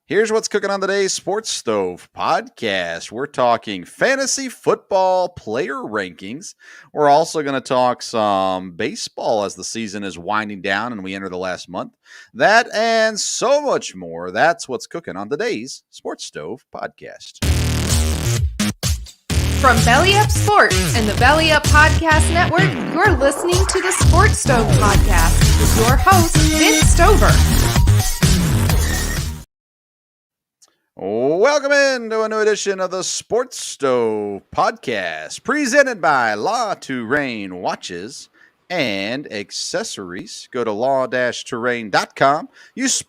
Here's what's cooking on today's Sports Stove podcast. We're talking fantasy football player rankings. We're also going to talk some baseball as the season is winding down and we enter the last month. That and so much more. That's what's cooking on today's Sports Stove podcast. From Belly Up Sports and the Belly Up Podcast Network, you're listening to the Sports Stove podcast with your host, Vince Stover. Welcome into a new edition of the Sports Stove podcast, presented by La Touraine Watches and Accessories. Go to law-terrain.com. Use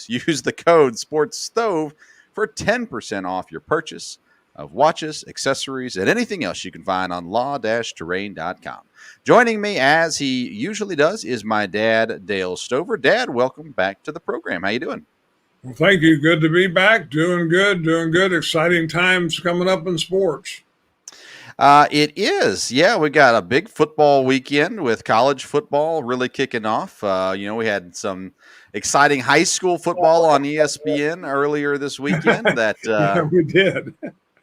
use the code SPORTSSTOVE for 10% off your purchase of watches, accessories, and anything else you can find on law-terrain.com. Joining me, as he usually does, is my dad, Dale Stover. Dad, welcome back to the program. How you doing? Well, thank you. Good to be back. Doing good. Exciting times coming up in sports. It is. Yeah, we got a big football weekend with college football really kicking off. We had some exciting high school football on ESPN earlier this weekend that Yeah, we did.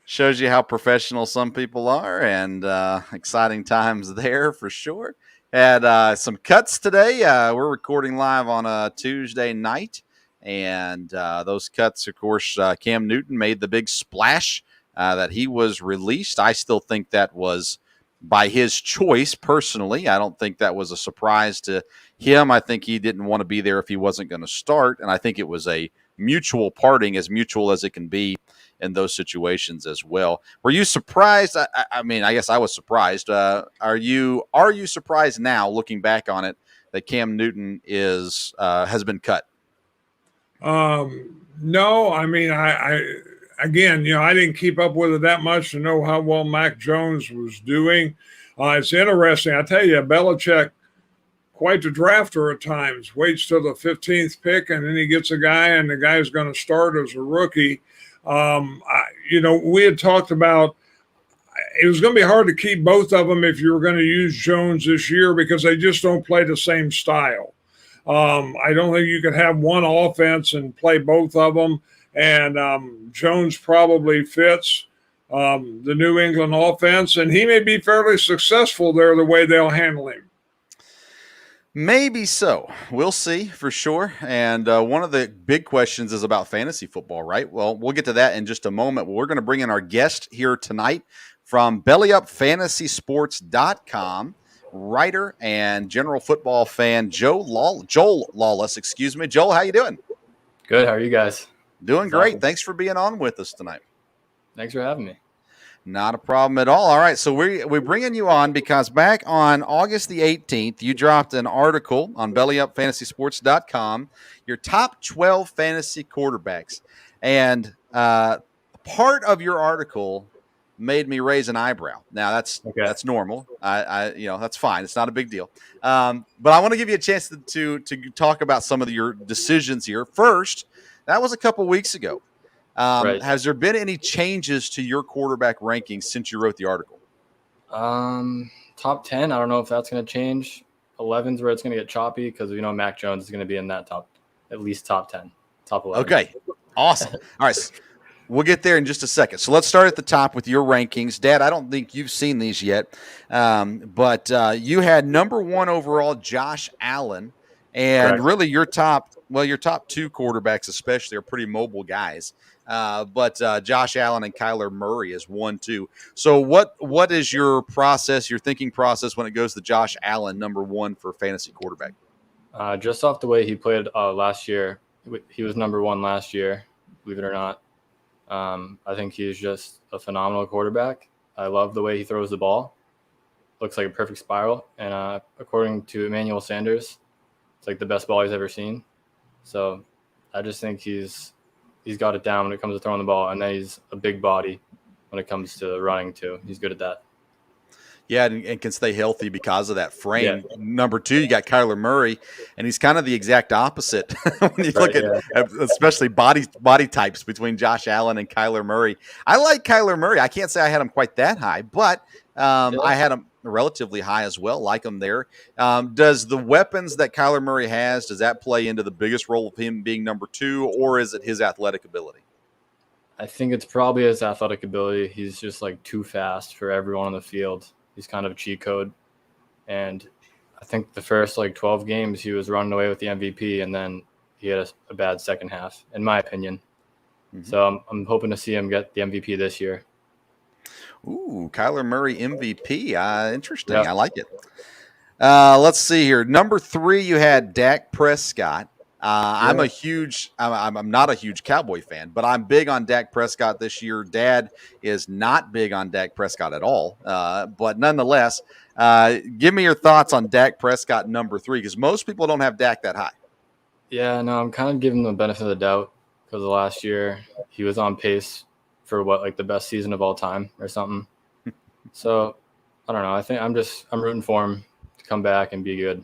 shows you how professional some people are, and exciting times there for sure. Had some cuts today. We're recording live on a Tuesday night. And those cuts, of course, Cam Newton made the big splash that he was released. I still think that was by his choice personally. I don't think that was a surprise to him. I think he didn't want to be there if he wasn't going to start. And I think it was a mutual parting, as mutual as it can be in those situations as well. Were you surprised? I guess I was surprised. Are you surprised now, looking back on it, that Cam Newton has been cut? No, I mean, I didn't keep up with it that much to know how well Mac Jones was doing. It's interesting. I tell you, Belichick, quite the drafter at times, waits till the 15th pick, and then he gets a guy, and the guy's going to start as a rookie. We had talked about it was going to be hard to keep both of them if you were going to use Jones this year because they just don't play the same style. I don't think you could have one offense and play both of them. And Jones probably fits the New England offense, and he may be fairly successful there the way they'll handle him. Maybe so. We'll see for sure. And one of the big questions is about fantasy football, right? Well, we'll get to that in just a moment. We're going to bring in our guest here tonight from BellyUpFantasySports.com. Writer and general football fan Joel Lawless. Joel, how you doing? Good. How are you guys? Doing great. Thanks for being on with us tonight. Thanks for having me. Not a problem at all. All right, so we're bringing you on because back on August the 18th, you dropped an article on BellyUpFantasySports.com, your top 12 fantasy quarterbacks, and part of your article made me raise an eyebrow. Now that's normal. That's fine. It's not a big deal. But I want to give you a chance to talk about some of your decisions here. First, that was a couple weeks ago. Right. Has there been any changes to your quarterback rankings since you wrote the article? Top 10. I don't know if that's going to change. 11's where it's going to get choppy because Mac Jones is going to be in that at least top 10, top 11. Okay, awesome. All right. We'll get there in just a second. So let's start at the top with your rankings. Dad, I don't think you've seen these yet, but you had number 1 overall Josh Allen, and Correct. Really your top 2 quarterbacks especially are pretty mobile guys. But Josh Allen and Kyler Murray is 1, 2. So what is your process, your thinking process when it goes to Josh Allen, number 1 for fantasy quarterback? Just off the way he played last year, he was number 1 last year, believe it or not. I think he's just a phenomenal quarterback. I love the way he throws the ball. Looks like a perfect spiral. And according to Emmanuel Sanders, it's like the best ball he's ever seen. So I just think he's got it down when it comes to throwing the ball. And then he's a big body when it comes to running too. He's good at that. Yeah, and can stay healthy because of that frame. Yeah. Number 2, you got Kyler Murray, and he's kind of the exact opposite when you look at especially body types between Josh Allen and Kyler Murray. I like Kyler Murray. I can't say I had him quite that high, but I had him relatively high as well. Like him there. Does the weapons that Kyler Murray has, does that play into the biggest role of him being number 2, or is it his athletic ability? I think it's probably his athletic ability. He's just like too fast for everyone on the field. He's kind of a cheat code. And I think the first like 12 games he was running away with the MVP, and then he had a bad second half, in my opinion. Mm-hmm. So I'm hoping to see him get the MVP this year. Ooh, Kyler Murray MVP. Interesting. Yep. I like it. Let's see here. Number 3, you had Dak Prescott. I'm not a huge Cowboy fan, but I'm big on Dak Prescott this year. Dad is not big on Dak Prescott at all. But nonetheless, give me your thoughts on Dak Prescott number 3, because most people don't have Dak that high. Yeah, no, I'm kind of giving him the benefit of the doubt because of last year he was on pace for the best season of all time or something. So I don't know. I think I'm rooting for him to come back and be good.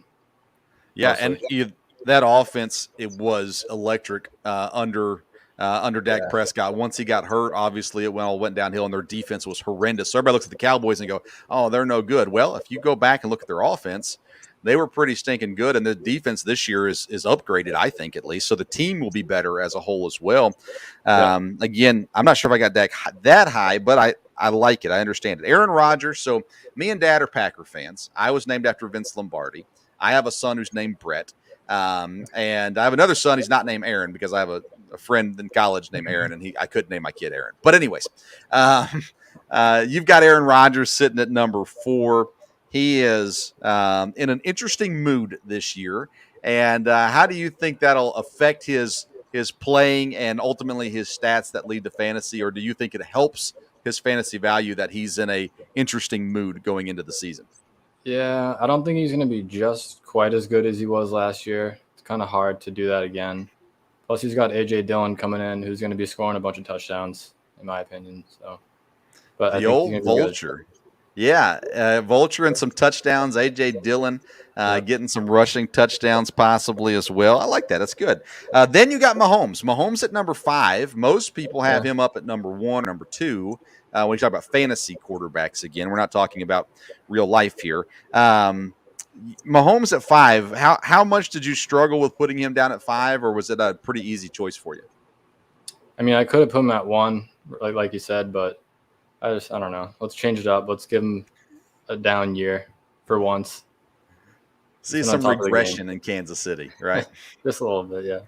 Yeah, mostly. And that offense, it was electric under Dak Prescott. Once he got hurt, obviously it went downhill, and their defense was horrendous. So everybody looks at the Cowboys and go, "Oh, they're no good." Well, if you go back and look at their offense, they were pretty stinking good, and the defense this year is upgraded, I think, at least. So the team will be better as a whole as well. Again, I'm not sure if I got Dak that high, but I like it. I understand it. Aaron Rodgers. So me and Dad are Packer fans. I was named after Vince Lombardi. I have a son who's named Brett. And I have another son. He's not named Aaron because I have a friend in college named Aaron, and I couldn't name my kid Aaron. But anyways, you've got Aaron Rodgers sitting at number 4. He is in an interesting mood this year. And how do you think that'll affect his playing and ultimately his stats that lead to fantasy? Or do you think it helps his fantasy value that he's in a interesting mood going into the season? Yeah, I don't think he's going to be just quite as good as he was last year. It's kind of hard to do that again. Plus, he's got A.J. Dillon coming in, who's going to be scoring a bunch of touchdowns, in my opinion. So, but the old vulture. Yeah, vulture and some touchdowns. A.J. Dillon getting some rushing touchdowns possibly as well. I like that. That's good. Then you got Mahomes. Mahomes at number 5. Most people have him up at number 1, number 2. When you talk about fantasy quarterbacks again, we're not talking about real life here. Mahomes at 5, how much did you struggle with putting him down at 5, or was it a pretty easy choice for you? I mean, I could have put him at 1, like you said, but I don't know. Let's change it up. Let's give him a down year for once. See some regression in Kansas City, right? Just a little bit, yeah.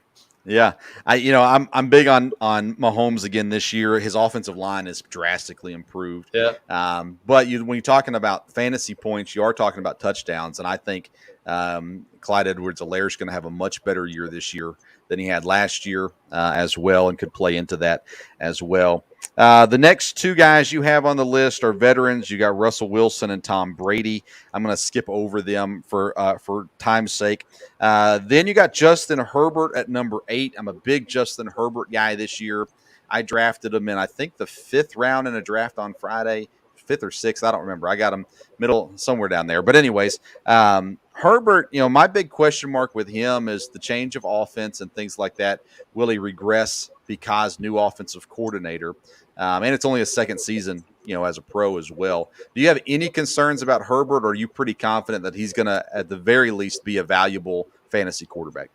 Yeah, I'm big on Mahomes again this year. His offensive line is drastically improved. Yeah. But when you're talking about fantasy points, you are talking about touchdowns, and I think Clyde Edwards-Helaire is going to have a much better year this year than he had last year as well, and could play into that as well. The next 2 guys you have on the list are veterans. You got Russell Wilson and Tom Brady. I'm going to skip over them for time's sake. Then you got Justin Herbert at number 8. I'm a big Justin Herbert guy this year. I drafted him in, I think, the 5th round in a draft on Friday, 5th or 6th. I don't remember. I got him middle somewhere down there. But anyways, Herbert, my big question mark with him is the change of offense and things like that. Will he regress because new offensive coordinator? And it's only his second season, as a pro as well. Do you have any concerns about Herbert, or are you pretty confident that he's going to, at the very least, be a valuable fantasy quarterback?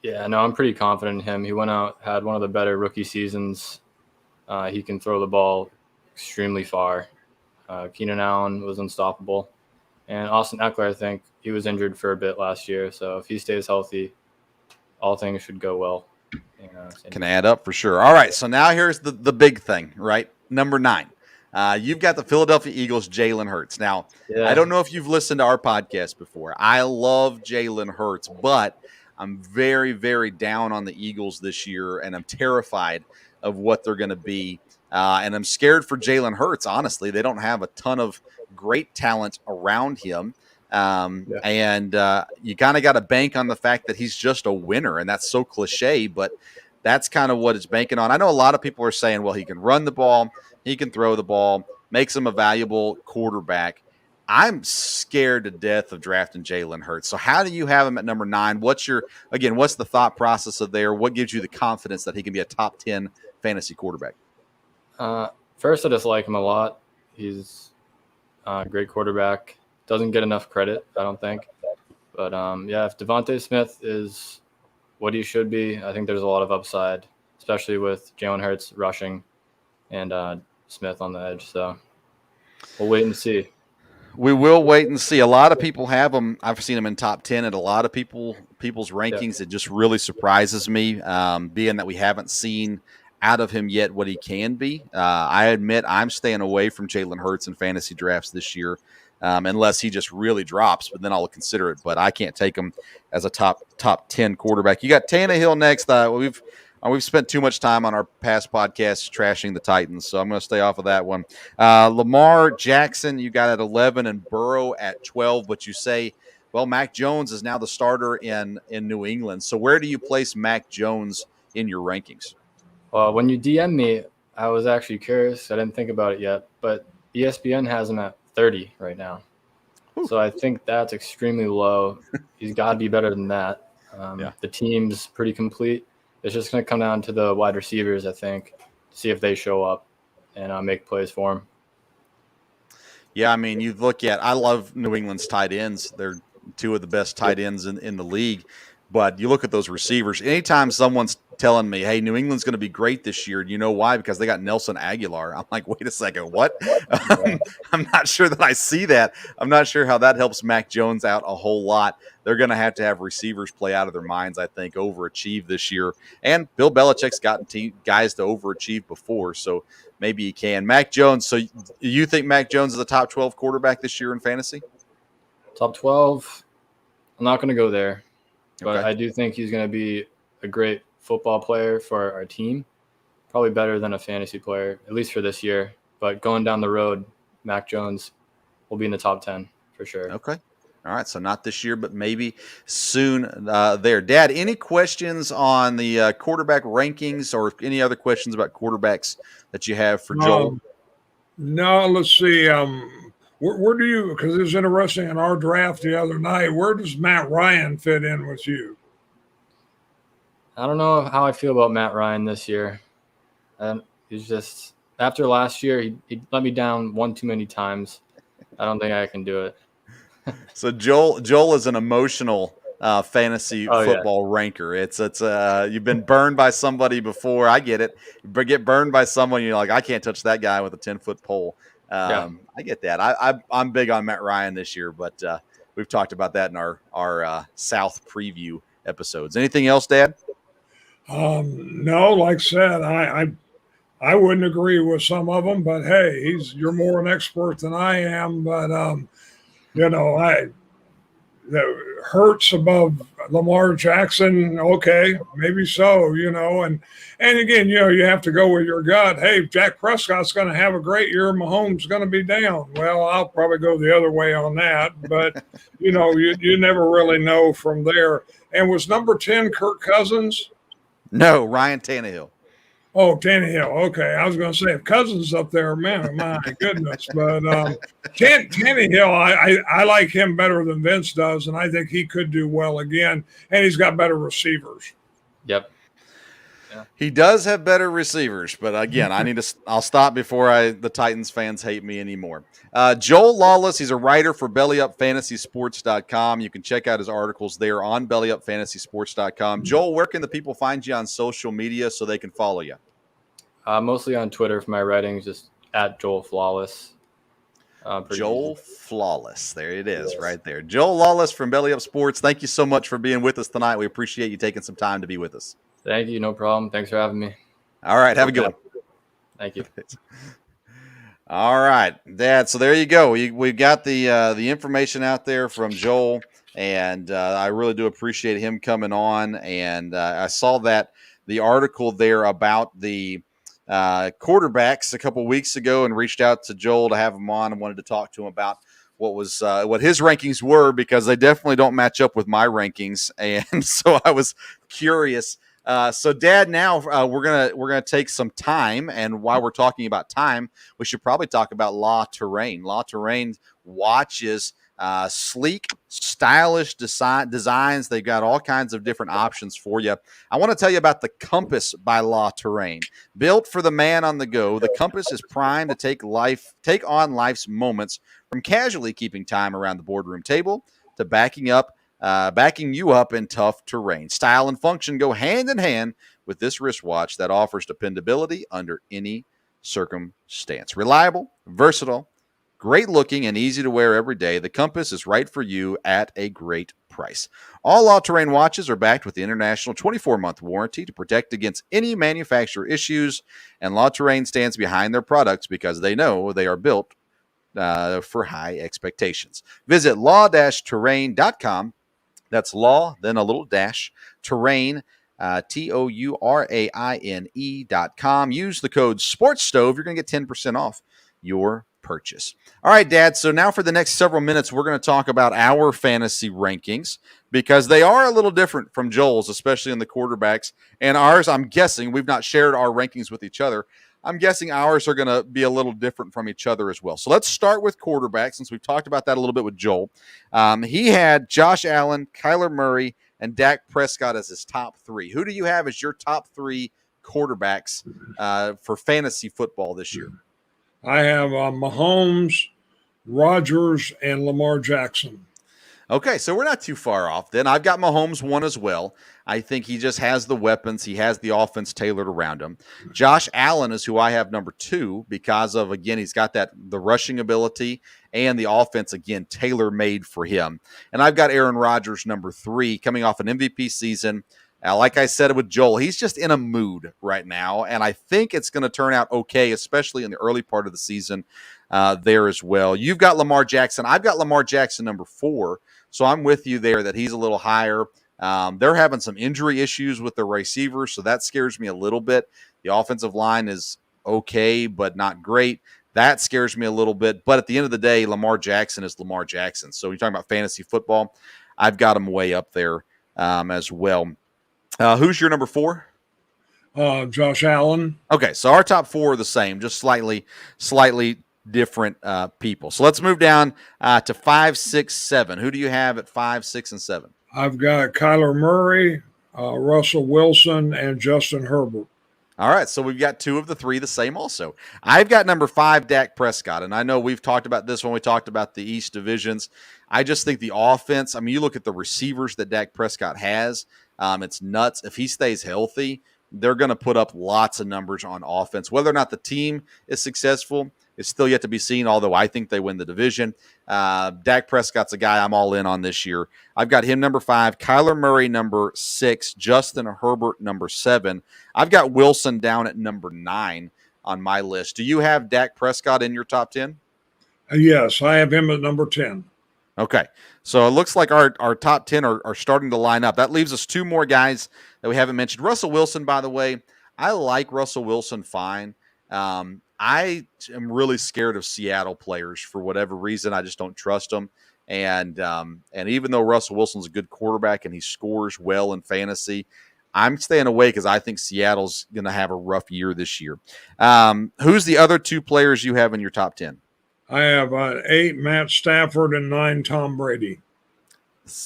Yeah, no, I'm pretty confident in him. He went out, had one of the better rookie seasons. He can throw the ball extremely far. Keenan Allen was unstoppable. And Austin Eckler, I think, he was injured for a bit last year. So if he stays healthy, all things should go well. Can add up for sure. All right, so now here's the big thing, right? Number 9. You've got the Philadelphia Eagles, Jalen Hurts. Now, I don't know if you've listened to our podcast before. I love Jalen Hurts, but I'm very, very down on the Eagles this year, and I'm terrified of what they're going to be. And I'm scared for Jalen Hurts, honestly. They don't have a ton of great talent around him. And you kind of got to bank on the fact that he's just a winner, and that's so cliche, but that's kind of what it's banking on. I know a lot of people are saying, well, he can run the ball, he can throw the ball, makes him a valuable quarterback. I'm scared to death of drafting Jalen Hurts. So how do you have him at number 9? What's the thought process of there? What gives you the confidence that he can be a top 10 fantasy quarterback? First, I just like him a lot. He's Great quarterback. Doesn't get enough credit, I don't think. But, if Devonte Smith is what he should be, I think there's a lot of upside, especially with Jalen Hurts rushing and Smith on the edge. So we'll wait and see. We will wait and see. A lot of people have him. I've seen him in top 10 at a lot of people's rankings. It just really surprises me, being that we haven't seen out of him yet what he can be. I admit I'm staying away from Jalen Hurts in fantasy drafts this year, unless he just really drops, but then I'll consider it. But I can't take him as a top 10 quarterback. You got Tannehill next. We've spent too much time on our past podcasts trashing the Titans, so I'm going to stay off of that one. Lamar Jackson, you got at 11, and Burrow at 12, but you say, well, Mac Jones is now the starter in New England. So where do you place Mac Jones in your rankings? Well, when you DM me, I was actually curious. I didn't think about it yet, but ESPN has him at 30 right now. So I think that's extremely low. He's got to be better than that. The team's pretty complete. It's just going to come down to the wide receivers, I think, to see if they show up and make plays for him. Yeah, I mean, I love New England's tight ends. They're two of the best tight ends in the league. But you look at those receivers. Anytime someone's telling me, hey, New England's going to be great this year, you know why? Because they got Nelson Aguilar. I'm like, wait a second, what? I'm not sure that I see that. I'm not sure how that helps Mac Jones out a whole lot. They're going to have receivers play out of their minds, I think, overachieve this year. And Bill Belichick's gotten guys to overachieve before, so maybe he can. Mac Jones, so you think Mac Jones is a top 12 quarterback this year in fantasy? Top 12, I'm not going to go there. But Okay. I do think he's going to be a great football player for our team, probably better than a fantasy player, at least for this year. But going down the road, Mac Jones will be in the top 10 for sure. Okay. All right, so not this year, but maybe soon there. Dad, any questions on the quarterback rankings or any other questions about quarterbacks that you have for Joel? No, let's see. Where do you, because it was interesting in our draft the other night, where does Matt Ryan fit in with you? I don't know how I feel about Matt Ryan this year. He's just, after last year, he let me down one too many times. I don't think I can do it. So Joel is an emotional fantasy football ranker. It's you've been burned by somebody before. I get it. But get burned by someone, you're like, I can't touch that guy with a 10-foot pole. I get that. I'm big on Matt Ryan this year, but we've talked about that in our South preview episodes. Anything else, Dad? No, like I said, I wouldn't agree with some of them, but hey, you're more an expert than I am. But Hurts above Lamar Jackson, okay, maybe so, and again, you have to go with your gut. Hey, Dak Prescott's going to have a great year, Mahomes going to be down. Well, I'll probably go the other way on that, but you never really know from there. And was number 10 Kirk Cousins? No, Ryan Tannehill. Oh, Tannehill. Okay. I was going to say if Cousins up there, man, my goodness. But Tannehill, I like him better than Vince does, and I think he could do well again. And he's got better receivers. Yep. Yeah. He does have better receivers, but again, I'll stop before the Titans fans hate me anymore. Joel Lawless, he's a writer for BellyUpFantasySports.com. You can check out his articles there on BellyUpFantasySports.com. Joel, where can the people find you on social media so they can follow you? Mostly on Twitter for my writings, just at Joel Flawless. Joel Flawless. There it is, right there. Joel Lawless from Belly Up Sports. Thank you so much for being with us tonight. We appreciate you taking some time to be with us. Thank you. No problem. Thanks for having me. All right. Have a good one. Thank you. All right, Dad. So there you go. We got the information out there from Joel, and I really do appreciate him coming on. And I saw the article there about the quarterbacks a couple weeks ago, and reached out to Joel to have him on and wanted to talk to him about what his rankings were, because they definitely don't match up with my rankings, and so I was curious. So, Dad, now we're gonna take some time, and while we're talking about time, we should probably talk about La Terrain. La Terrain watches Sleek, stylish designs. They've got all kinds of different options for you. I want to tell you about the Compass by La Terrain. Built for the man on the go, the Compass is primed to take on life's moments, from casually keeping time around the boardroom table to backing you up in tough terrain. Style and function go hand in hand with this wristwatch that offers dependability under any circumstance. Reliable, versatile, great looking, and easy to wear every day, the Compass is right for you at a great price. All all-terrain watches are backed with the international 24-month warranty to protect against any manufacturer issues, and La Terrain stands behind their products because they know they are built for high expectations. Visit law-terrain.com. That's law, then a little dash, terrain, TOURAINE.com. Use the code SPORTSSTOVE. You're going to get 10% off your purchase. All right, Dad. So now for the next several minutes, we're going to talk about our fantasy rankings because they are a little different from Joel's, especially in the quarterbacks. And ours, I'm guessing, we've not shared our rankings with each other. I'm guessing ours are going to be a little different from each other as well. So let's start with quarterbacks, since we've talked about that a little bit with Joel. He had Josh Allen, Kyler Murray, and Dak Prescott as his top three. Who do you have as your top three quarterbacks for fantasy football this year? I have Mahomes, Rodgers, and Lamar Jackson. Okay, so we're not too far off then. I've got Mahomes one as well. I think he just has the weapons. He has the offense tailored around him. Josh Allen is who I have number two because of, again, he's got the rushing ability and the offense, again, tailor-made for him. And I've got Aaron Rodgers number three, coming off an MVP season. Like I said with Joel, he's just in a mood right now, and I think it's going to turn out okay, especially in the early part of the season there as well. You've got Lamar Jackson. I've got Lamar Jackson number four, so I'm with you there that he's a little higher. They're having some injury issues with their receivers, so that scares me a little bit. The offensive line is okay, but not great. That scares me a little bit. But at the end of the day, Lamar Jackson is Lamar Jackson. So you're talking about fantasy football, I've got him way up there as well. Who's your number four? Josh Allen. Okay, so our top four are the same, just slightly different people. So let's move down to 5, 6, 7. Who do you have at 5, 6, and 7? I've got Kyler Murray, Russell Wilson, and Justin Herbert. All right, so we've got two of the three the same also. I've got number 5, Dak Prescott, and I know we've talked about this when we talked about the East divisions. I just think the offense, I mean, you look at the receivers that Dak Prescott has, it's nuts. If he stays healthy, they're going to put up lots of numbers on offense. Whether or not the team is successful is still yet to be seen, although I think they win the division. Dak Prescott's a guy I'm all in on this year. I've got him number 5, Kyler Murray number 6, Justin Herbert number 7. I've got Wilson down at number 9 on my list. Do you have Dak Prescott in your top 10? Yes, I have him at number 10. Okay, so it looks like our top 10 are starting to line up. That leaves us two more guys that we haven't mentioned. Russell Wilson, by the way, I like Russell Wilson fine. I am really scared of Seattle players for whatever reason. I just don't trust them. And even though Russell Wilson's a good quarterback and he scores well in fantasy, I'm staying away because I think Seattle's going to have a rough year this year. Who's the other two players you have in your top 10? I have 8, Matt Stafford, and 9, Tom Brady.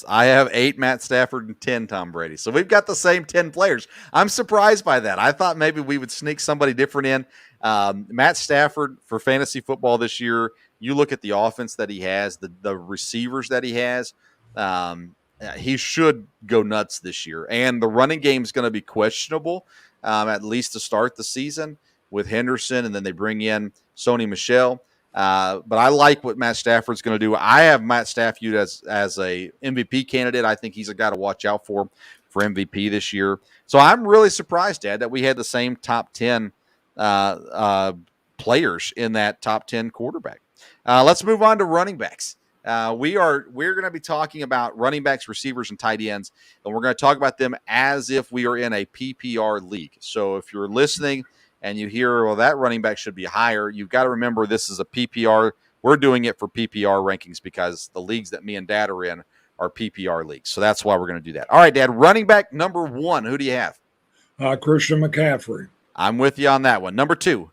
I have 8, Matt Stafford, and 10, Tom Brady. So we've got the same 10 players. I'm surprised by that. I thought maybe we would sneak somebody different in. Matt Stafford for fantasy football this year, you look at the offense that he has, the receivers that he has, he should go nuts this year. And the running game is going to be questionable, at least to start the season with Henderson, and then they bring in Sony Michel. But I like what Matt Stafford's going to do. I have Matt Stafford as a MVP candidate. I think he's a guy to watch out for MVP this year. So I'm really surprised, Dad, that we had the same top 10 players in that top 10 quarterback. Let's move on to running backs. We're going to be talking about running backs, receivers, and tight ends, and we're going to talk about them as if we are in a PPR league. So if you're listening and you hear, well, that running back should be higher, you've got to remember this is a PPR. We're doing it for PPR rankings because the leagues that me and Dad are in are PPR leagues. So that's why we're going to do that. All right, Dad, running back number 1, who do you have? Christian McCaffrey. I'm with you on that one. Number 2.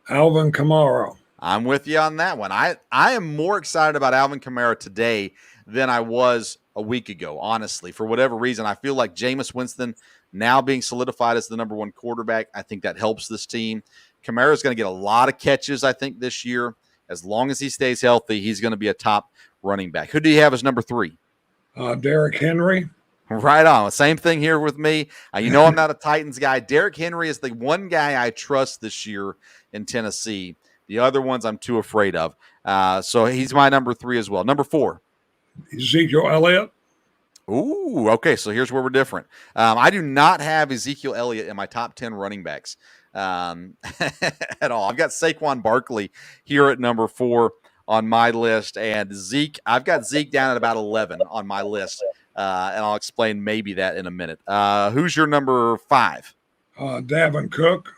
Alvin Kamara. I'm with you on that one. I am more excited about Alvin Kamara today than I was a week ago, honestly. For whatever reason, I feel like Jameis Winston now being solidified as the number one quarterback, I think that helps this team. Kamara is going to get a lot of catches, I think, this year. As long as he stays healthy, he's going to be a top running back. Who do you have as number 3? Derrick Henry. Right on. Same thing here with me. I'm not a Titans guy. Derrick Henry is the one guy I trust this year in Tennessee. The other ones I'm too afraid of. So he's my number 3 as well. Number 4. Ezekiel Elliott. Ooh, okay. So here's where we're different. I do not have Ezekiel Elliott in my top 10 running backs at all. I've got Saquon Barkley here at number 4 on my list. And Zeke, I've got Zeke down at about 11 on my list. And I'll explain maybe that in a minute. Who's your number 5? Dalvin Cook.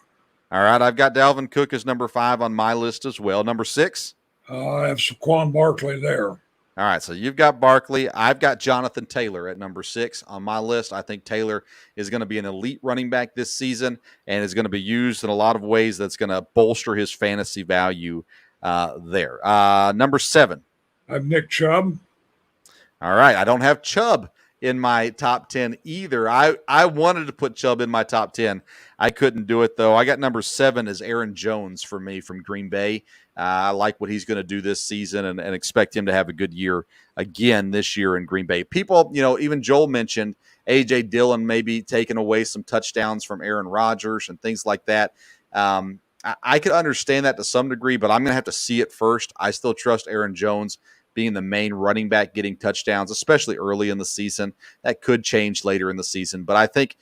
All right, I've got Dalvin Cook as number 5 on my list as well. Number 6? I have Saquon Barkley there. All right, so you've got Barkley. I've got Jonathan Taylor at number 6 on my list. I think Taylor is going to be an elite running back this season and is going to be used in a lot of ways that's going to bolster his fantasy value there. Number 7. I have Nick Chubb. All right, I don't have Chubb in my top 10 either. I wanted to put Chubb in my top 10. I couldn't do it, though. I got number 7 as Aaron Jones for me from Green Bay. I like what he's going to do this season and expect him to have a good year again this year in Green Bay. People, even Joel mentioned A.J. Dillon maybe taking away some touchdowns from Aaron Rodgers and things like that. I could understand that to some degree, but I'm going to have to see it first. I still trust Aaron Jones being the main running back, getting touchdowns, especially early in the season. That could change later in the season. But I think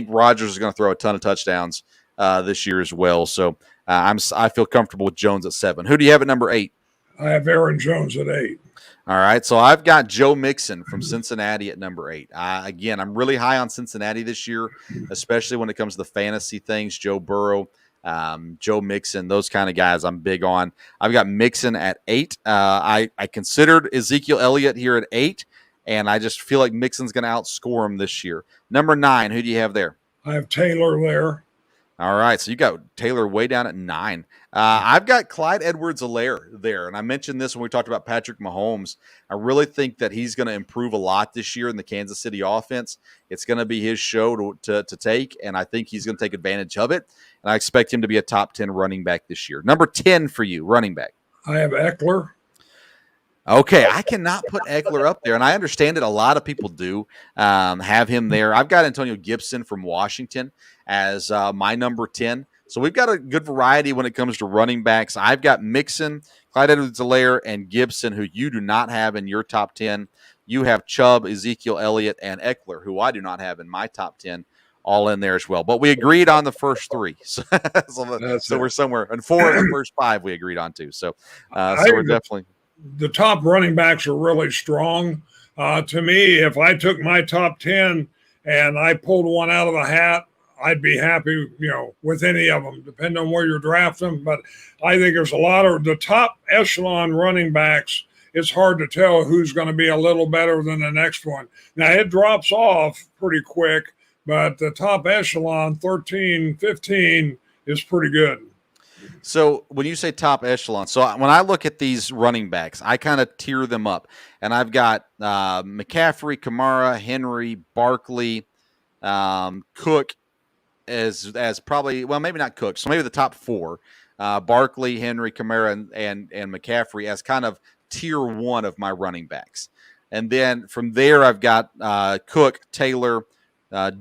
Rodgers is going to throw a ton of touchdowns this year as well. So I feel comfortable with Jones at 7. Who do you have at number 8? I have Aaron Jones at 8. All right, so I've got Joe Mixon from Cincinnati at number 8. Again, I'm really high on Cincinnati this year, especially when it comes to the fantasy things. Joe Burrow, Joe Mixon, those kind of guys I'm big on. I've got Mixon at 8. I considered Ezekiel Elliott here at 8, and I just feel like Mixon's going to outscore him this year. Number 9, who do you have there? I have Taylor there. All right, so you got Taylor way down at 9. I've got Clyde Edwards-Helaire there, and I mentioned this when we talked about Patrick Mahomes. I really think that he's going to improve a lot this year in the Kansas City offense. It's going to be his show to take, and I think he's going to take advantage of it, and I expect him to be a top 10 running back this year. Number 10 for you, running back. I have Eckler. Okay, I cannot put Eckler up there, and I understand that a lot of people do have him there. I've got Antonio Gibson from Washington as my number 10. So we've got a good variety when it comes to running backs. I've got Mixon, Clyde Edwards-Helaire, and Gibson, who you do not have in your top 10. You have Chubb, Ezekiel Elliott, and Eckler, who I do not have in my top 10, all in there as well. But we agreed on the first 3. So we're somewhere. And 4 of the first 5 we agreed on too. So we're definitely – the top running backs are really strong. To me, if I took my top 10 and I pulled one out of the hat, I'd be happy, with any of them, depending on where you're drafting. But I think there's a lot of the top echelon running backs. It's hard to tell who's going to be a little better than the next one. Now, it drops off pretty quick, but the top echelon, 13, 15, is pretty good. So when you say top echelon, so when I look at these running backs, I kind of tier them up. And I've got McCaffrey, Kamara, Henry, Barkley, Cook as probably, well, maybe not Cook. So maybe the top 4, Barkley, Henry, Kamara, and McCaffrey as kind of tier 1 of my running backs. And then from there, I've got Cook, Taylor,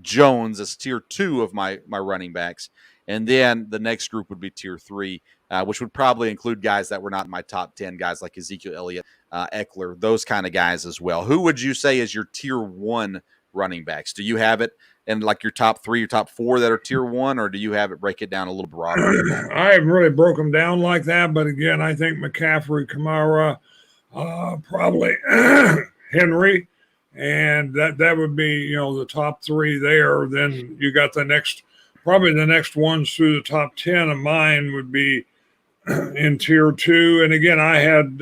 Jones as tier 2 of my running backs. And then the next group would be tier 3, which would probably include guys that were not in my top 10, guys like Ezekiel Elliott, Eckler, those kind of guys as well. Who would you say is your tier 1 running backs? Do you have it in like your top 3, your top 4 that are tier 1, or do you have it break it down a little broader? I haven't really broke them down like that, but again, I think McCaffrey, Kamara, probably Henry, and that would be, the top 3 there. Then you got probably the next ones through the top 10 of mine would be in tier 2. And again, I had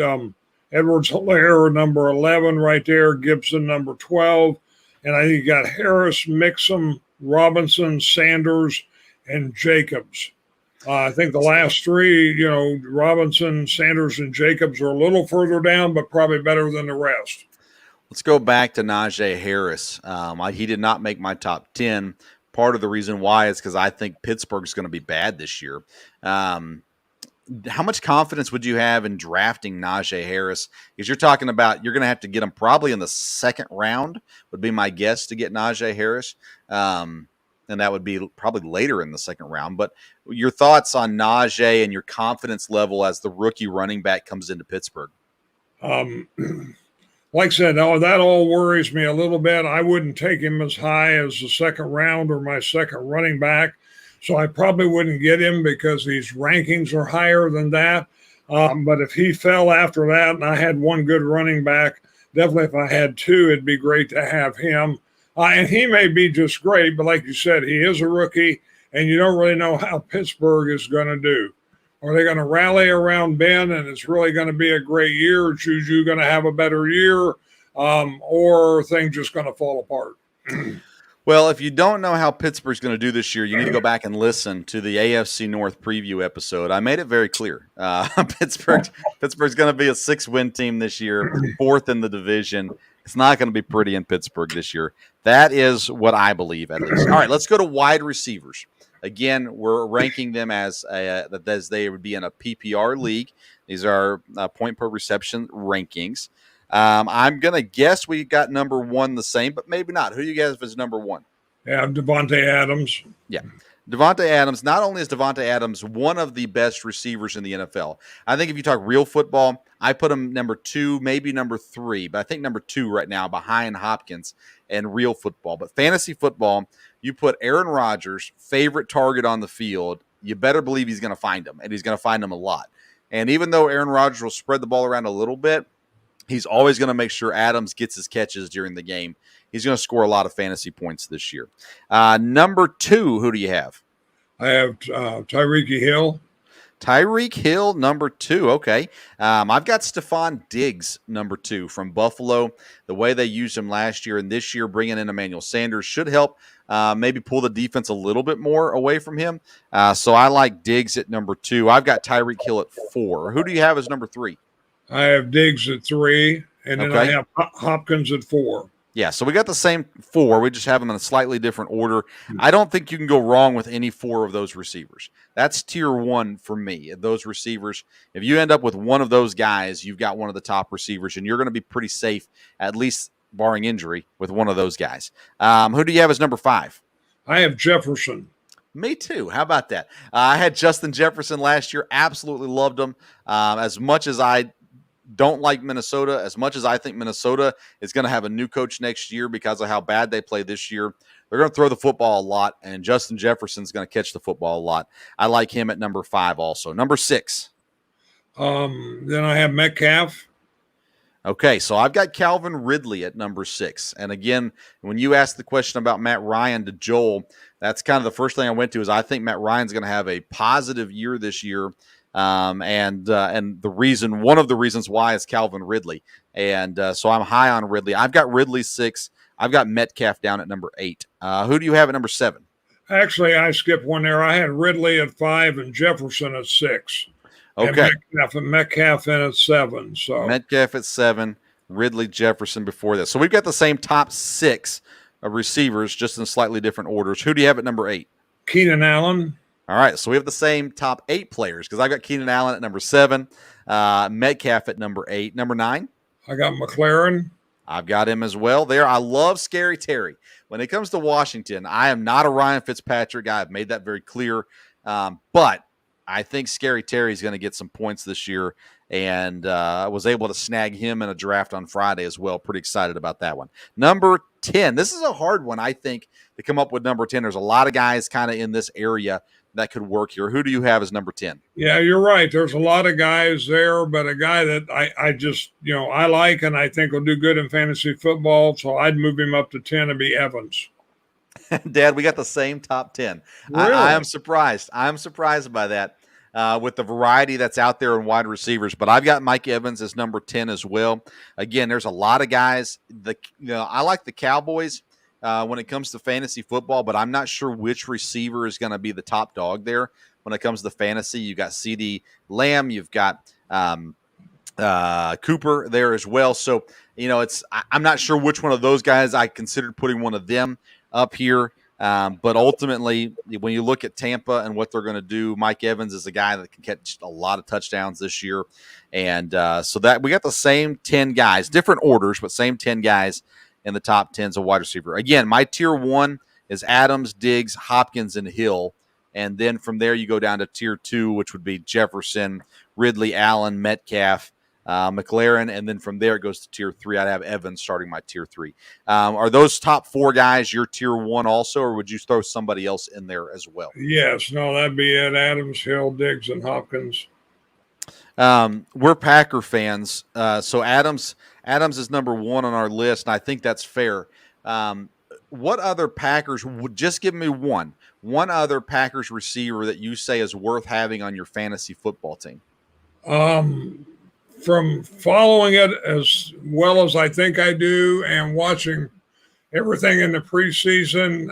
Edwards-Helaire number 11 right there, Gibson number 12. And I think you got Harris, Mixon, Robinson, Sanders, and Jacobs. I think the last three, Robinson, Sanders, and Jacobs are a little further down, but probably better than the rest. Let's go back to Najee Harris. He did not make my top 10. Part of the reason why is because I think Pittsburgh's going to be bad this year. How much confidence would you have in drafting Najee Harris? Because you're talking about you're going to have to get him probably in the second round, would be my guess, to get Najee Harris. And that would be probably later in the second round. But your thoughts on Najee and your confidence level as the rookie running back comes into Pittsburgh? Like I said, that all worries me a little bit. I wouldn't take him as high as the second round or my second running back. So I probably wouldn't get him because these rankings are higher than that. But if he fell after that and I had one good running back, definitely if I had two, it'd be great to have him. And he may be just great, but like you said, he is a rookie, and you don't really know how Pittsburgh is going to do. Are they going to rally around Ben, and it's really going to be a great year? Or Juju going to have a better year, or are things just going to fall apart? Well, if you don't know how Pittsburgh's going to do this year, you need to go back and listen to the AFC North preview episode. I made it very clear. Pittsburgh's going to be a 6-win team this year, 4th in the division. It's not going to be pretty in Pittsburgh this year. That is what I believe, at least. All right, let's go to wide receivers. Again, we're ranking them as they would be in a PPR league. These are point per reception rankings. I'm going to guess we got number 1 the same, but maybe not. Who do you guys have as number 1? Yeah, Devonte Adams. Yeah. Devonte Adams, not only is Devonte Adams one of the best receivers in the NFL, I think if you talk real football, I put him number 2, maybe number 3, but I think number 2 right now behind Hopkins and real football. But fantasy football, you put Aaron Rodgers, favorite target on the field, you better believe he's going to find him, and he's going to find him a lot. And even though Aaron Rodgers will spread the ball around a little bit, he's always going to make sure Adams gets his catches during the game. He's going to score a lot of fantasy points this year. Number 2, who do you have? I have Tyrique Hill. Tyreek Hill, number 2. Okay. I've got Stephon Diggs, number 2 from Buffalo. The way they used him last year and this year, bringing in Emmanuel Sanders should help maybe pull the defense a little bit more away from him. So I like Diggs at number 2. I've got Tyreek Hill at 4. Who do you have as number 3? I have Diggs at 3, and then I have Hopkins at 4. Yeah, so we got the same 4. We just have them in a slightly different order. I don't think you can go wrong with any 4 of those receivers. That's tier 1 for me, those receivers. If you end up with one of those guys, you've got one of the top receivers, and you're going to be pretty safe, at least barring injury, with one of those guys. Who do you have as number 5? I have Jefferson. Me too. How about that? I had Justin Jefferson last year. Absolutely loved him. As much as I don't like Minnesota, as much as I think Minnesota is going to have a new coach next year because of how bad they play this year, they're going to throw the football a lot, and Justin Jefferson's going to catch the football a lot. I like him at number 5 also. Number 6. Then I have Metcalf. Okay, so I've got Calvin Ridley at number 6. And again, when you asked the question about Matt Ryan to Joel, that's kind of the first thing I went to is I think Matt Ryan's going to have a positive year this year. And one of the reasons why is Calvin Ridley. And so I'm high on Ridley. I've got Ridley 6. I've got Metcalf down at number 8. Who do you have at number 7? Actually, I skipped one there. I had Ridley at 5 and Jefferson at 6. Okay. And Metcalf in at 7. So Metcalf at 7, Ridley, Jefferson before this. So we've got the same top 6 of receivers, just in slightly different orders. Who do you have at number 8? Keenan Allen. All right, so we have the same top 8 players because I've got Keenan Allen at number 7, Metcalf at number 8. Number 9? I got McLaren. I've got him as well there. I love Scary Terry. When it comes to Washington, I am not a Ryan Fitzpatrick guy. I've made that very clear. But I think Scary Terry is going to get some points this year, and I was able to snag him in a draft on Friday as well. Pretty excited about that one. Number 10. This is a hard one, I think, to come up with number 10. There's a lot of guys kind of in this area that could work here. Who do you have as number 10? Yeah, you're right. There's a lot of guys there, but a guy that I just, I like and I think will do good in fantasy football, so I'd move him up to 10 and be Evans. Dad, we got the same top 10. Really? I am surprised. I'm surprised by that with the variety that's out there in wide receivers. But I've got Mike Evans as number 10 as well. Again, there's a lot of guys. I like the Cowboys when it comes to fantasy football, but I'm not sure which receiver is going to be the top dog there. when it comes to fantasy. You've got CD Lamb, you've got Cooper there as well. So, I'm not sure which one of those guys I considered putting one of them up here. But ultimately, when you look at Tampa and what they're going to do, Mike Evans is a guy that can catch a lot of touchdowns this year. And so that we got the same 10 guys, different orders, but same 10 guys in the top 10s of wide receiver. Again, my tier 1 is Adams, Diggs, Hopkins, and Hill. And then from there, you go down to tier 2, which would be Jefferson, Ridley, Allen, Metcalf, McLaren, and then from there it goes to tier 3. I'd have Evans starting my tier 3. Are those top 4 guys your tier 1 also, or would you throw somebody else in there as well? Yes, no, that'd be it. Adams, Hill, Diggs, and Hopkins. We're Packer fans, so Adams is number 1 on our list, and I think that's fair. What other Packers would just give me one other Packers receiver that you say is worth having on your fantasy football team? From following it as well as I think I do and watching everything in the preseason,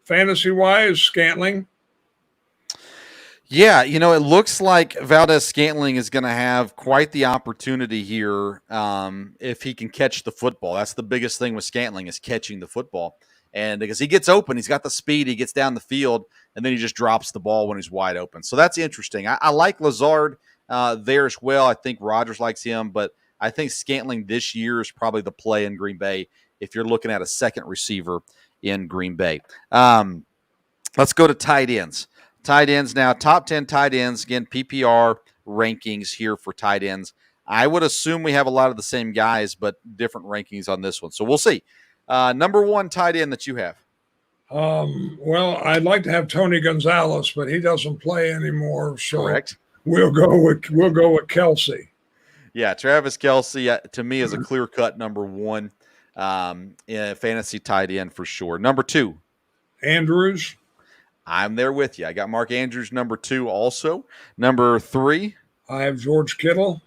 fantasy-wise, Scantling. Yeah, it looks like Valdez-Scantling is going to have quite the opportunity here if he can catch the football. That's the biggest thing with Scantling is catching the football. And because he gets open, he's got the speed, he gets down the field, and then he just drops the ball when he's wide open. So that's interesting. I like Lazard there as well. I think Rodgers likes him, but I think Scantling this year is probably the play in Green Bay if you're looking at a second receiver in Green Bay. Let's go to tight ends. Tight ends now, top 10 tight ends. Again, PPR rankings here for tight ends. I would assume we have a lot of the same guys, but different rankings on this one. So we'll see. Number 1 tight end that you have. Well, I'd like to have Tony Gonzalez, but he doesn't play anymore. So correct. We'll go with Kelsey. Yeah, Travis Kelce to me is a clear-cut number 1 in fantasy tight end for sure. Number 2. Andrews. I'm there with you. I got Mark Andrews number 2 also. Number 3. I have George Kittle.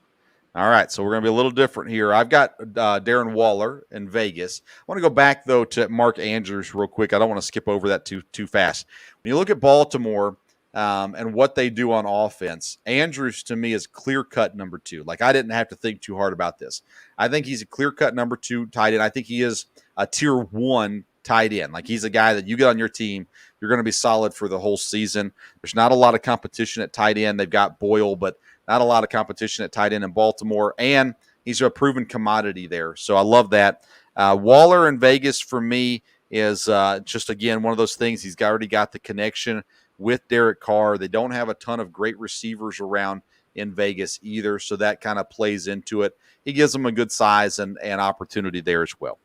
All right, so we're going to be a little different here. I've got Darren Waller in Vegas. I want to go back, though, to Mark Andrews real quick. I don't want to skip over that too fast. When you look at Baltimore and what they do on offense, Andrews, to me, is clear-cut number 2. Like, I didn't have to think too hard about this. I think he's a clear-cut number 2 tight end. I think he is a tier 1 tight end. Like, he's a guy that you get on your team, you're going to be solid for the whole season. There's not a lot of competition at tight end. They've got Boyle, but not a lot of competition at tight end in Baltimore, and he's a proven commodity there. So I love that. Waller in Vegas for me is just, again, one of those things. He's already got the connection with Derek Carr. They don't have a ton of great receivers around in Vegas either, so that kind of plays into it. He gives them a good size and opportunity there as well.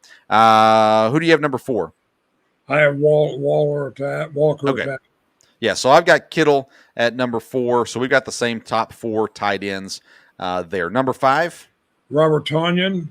Who do you have number 4? I have Walker. Okay. Yeah, so I've got Kittle at number 4. So we've got the same top 4 tight ends there. Number 5? Robert Tunyan.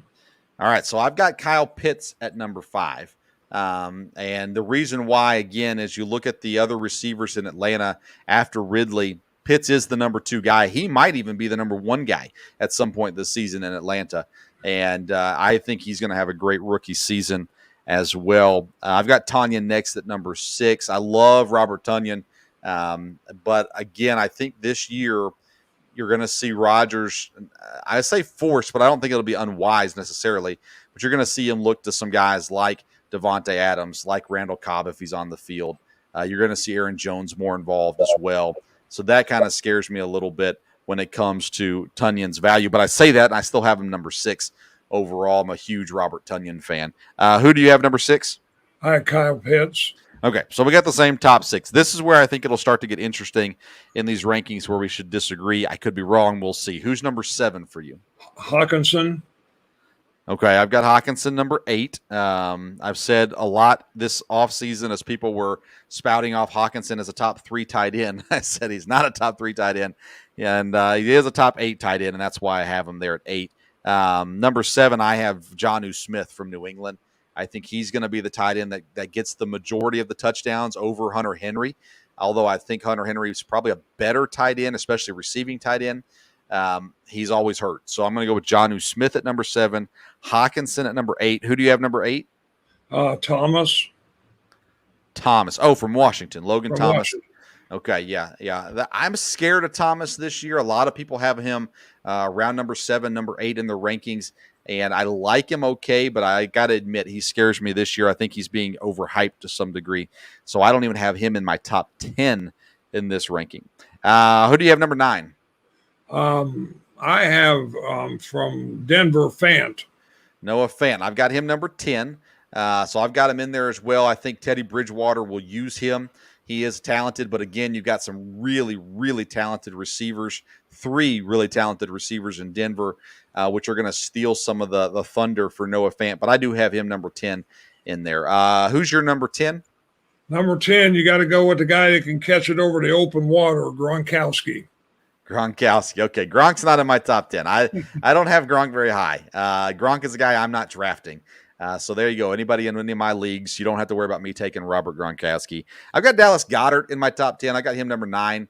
All right, so I've got Kyle Pitts at number 5. And the reason why, again, is you look at the other receivers in Atlanta after Ridley, Pitts is the number 2 guy. He might even be the number 1 guy at some point this season in Atlanta. And I think he's going to have a great rookie season as well. I've got Tunyan next at number 6. I love Robert Tunyan. But again, I think this year you're going to see Rodgers, I say force, but I don't think it'll be unwise necessarily, but you're going to see him look to some guys like Devonte Adams, like Randall Cobb if he's on the field. You're going to see Aaron Jones more involved as well. So that kind of scares me a little bit when it comes to Tunyan's value. But I say that, and I still have him number 6 overall. I'm a huge Robert Tunyan fan. Who do you have number 6? I have Kyle Pitts. Okay, so we got the same top 6. This is where I think it'll start to get interesting in these rankings where we should disagree. I could be wrong. We'll see. Who's number 7 for you? Hawkinson. Okay, I've got Hawkinson number 8. I've said a lot this offseason as people were spouting off Hawkinson as a top 3 tight end. I said he's not a top 3 tight end, and he is a top 8 tight end, and that's why I have him there at 8. Number 7, I have Jonnu Smith from New England. I think he's going to be the tight end that gets the majority of the touchdowns over Hunter Henry, although I think Hunter Henry is probably a better tight end, especially receiving tight end. He's always hurt. So I'm going to go with Jonnu Smith at number 7, Hawkinson at number 8. Who do you have number 8? Thomas. Oh, from Washington. Logan Thomas. Washington. Okay, yeah. I'm scared of Thomas this year. A lot of people have him around number 7, number 8 in the rankings, and I like him okay, but I got to admit he scares me this year. I think he's being overhyped to some degree, so I don't even have him in my top 10 in this ranking. Who do you have number 9? I have from Denver, Fant. Noah Fant. I've got him number 10, so I've got him in there as well. I think Teddy Bridgewater will use him. He is talented, but again, you've got some really, really talented receivers, 3 really talented receivers in Denver, which are going to steal some of the thunder for Noah Fant. But I do have him number 10 in there. Who's your number 10? Number 10, you got to go with the guy that can catch it over the open water, Gronkowski. Gronkowski. Okay, Gronk's not in my top 10. I don't have Gronk very high. Gronk is a guy I'm not drafting. So there you go. Anybody in any of my leagues, you don't have to worry about me taking Robert Gronkowski. I've got Dallas Goedert in my top 10. I got him number 9.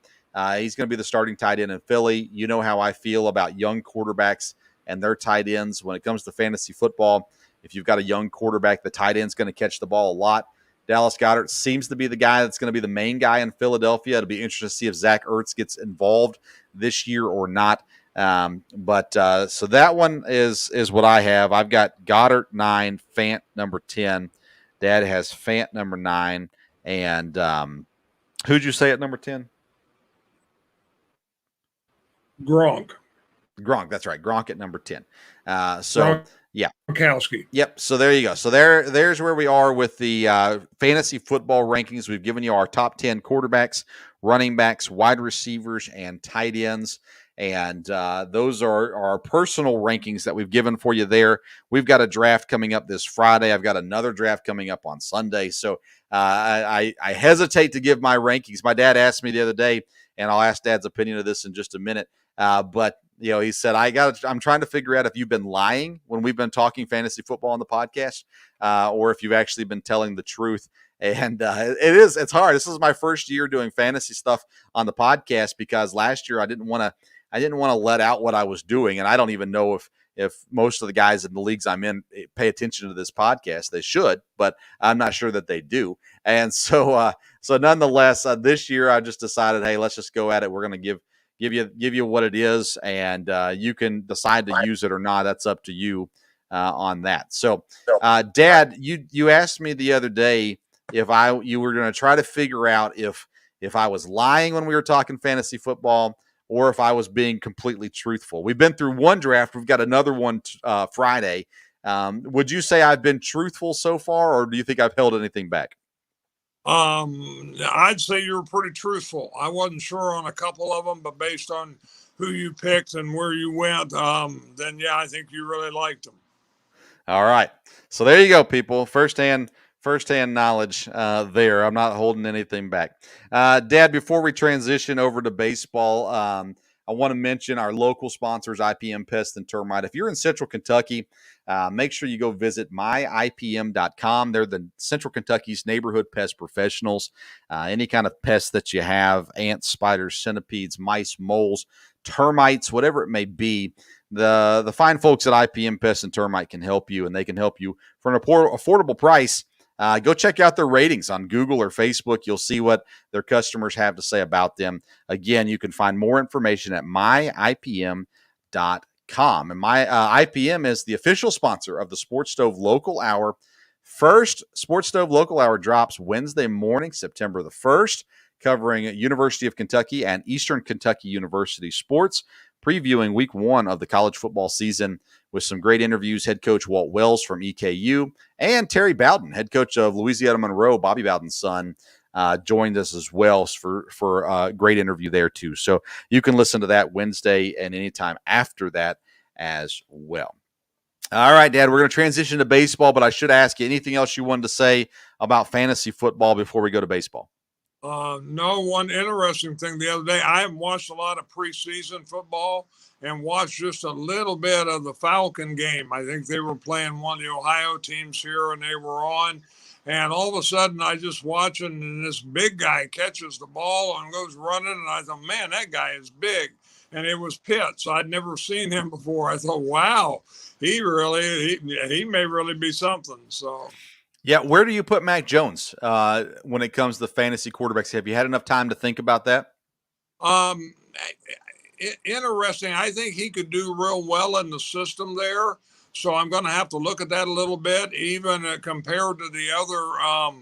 He's going to be the starting tight end in Philly. You know how I feel about young quarterbacks and their tight ends when it comes to fantasy football. If you've got a young quarterback, the tight end's going to catch the ball a lot. Dallas Goedert seems to be the guy that's going to be the main guy in Philadelphia. It'll be interesting to see if Zach Ertz gets involved this year or not. So that one is what I have. I've got Goddard 9, Fant number 10. Dad has Fant number 9. And who'd you say at number 10? Gronk. That's right. Gronk at number 10. Yeah. Gronkowski. Yep. So there you go. So there's where we are with the fantasy football rankings. We've given you our top 10 quarterbacks, running backs, wide receivers, and tight ends. And those are our personal rankings that we've given for you there. We've got a draft coming up this Friday. I've got another draft coming up on Sunday. So I hesitate to give my rankings. My dad asked me the other day, and I'll ask Dad's opinion of this in just a minute. But he said, I'm trying to figure out if you've been lying when we've been talking fantasy football on the podcast, or if you've actually been telling the truth. And it's hard. This is my first year doing fantasy stuff on the podcast because last year I didn't want to let out what I was doing. And I don't even know if most of the guys in the leagues I'm in pay attention to this podcast. They should, but I'm not sure that they do. And so nonetheless, this year I just decided, hey, let's just go at it. We're going to give you what it is, and you can decide to use it or not. That's up to you on that. So, Dad, you asked me the other day if you were going to try to figure out if I was lying when we were talking fantasy football or if I was being completely truthful. We've been through one draft. We've got another one Friday. Would you say I've been truthful so far, or do you think I've held anything back? I'd say you were pretty truthful. I wasn't sure on a couple of them, but based on who you picked and where you went, then yeah, I think you really liked them. All right. So there you go, people. Firsthand knowledge there. I'm not holding anything back. Dad, before we transition over to baseball, I want to mention our local sponsors, IPM Pest and Termite. If you're in Central Kentucky, make sure you go visit myipm.com. They're the Central Kentucky's neighborhood pest professionals. Any kind of pests that you have, ants, spiders, centipedes, mice, moles, termites, whatever it may be, the fine folks at IPM Pest and Termite can help you, and they can help you for an affordable price. Go check out their ratings on Google or Facebook. You'll see what their customers have to say about them. Again, you can find more information at myipm.com. And IPM is the official sponsor of the Sports Stove Local Hour. First Sports Stove Local Hour drops Wednesday morning, September the 1st, covering University of Kentucky and Eastern Kentucky University sports, previewing week 1 of the college football season with some great interviews. Head coach Walt Wells from EKU and Terry Bowden, head coach of Louisiana Monroe, Bobby Bowden's son, joined us as well for a great interview there too. So you can listen to that Wednesday and anytime after that as well. All right, Dad, we're going to transition to baseball, but I should ask you anything else you wanted to say about fantasy football before we go to baseball. No, one interesting thing the other day, I haven't watched a lot of preseason football and watched just a little bit of the Falcon game. I think they were playing one of the Ohio teams here and they were on. And all of a sudden I just watching and this big guy catches the ball and goes running. And I thought, man, that guy is big. And it was Pitts. I'd never seen him before. I thought, wow, he may really be something. So. Yeah, where do you put Mac Jones when it comes to fantasy quarterbacks? Have you had enough time to think about that? Um, Interesting. I think he could do real well in the system there. So I'm going to have to look at that a little bit, even compared to the other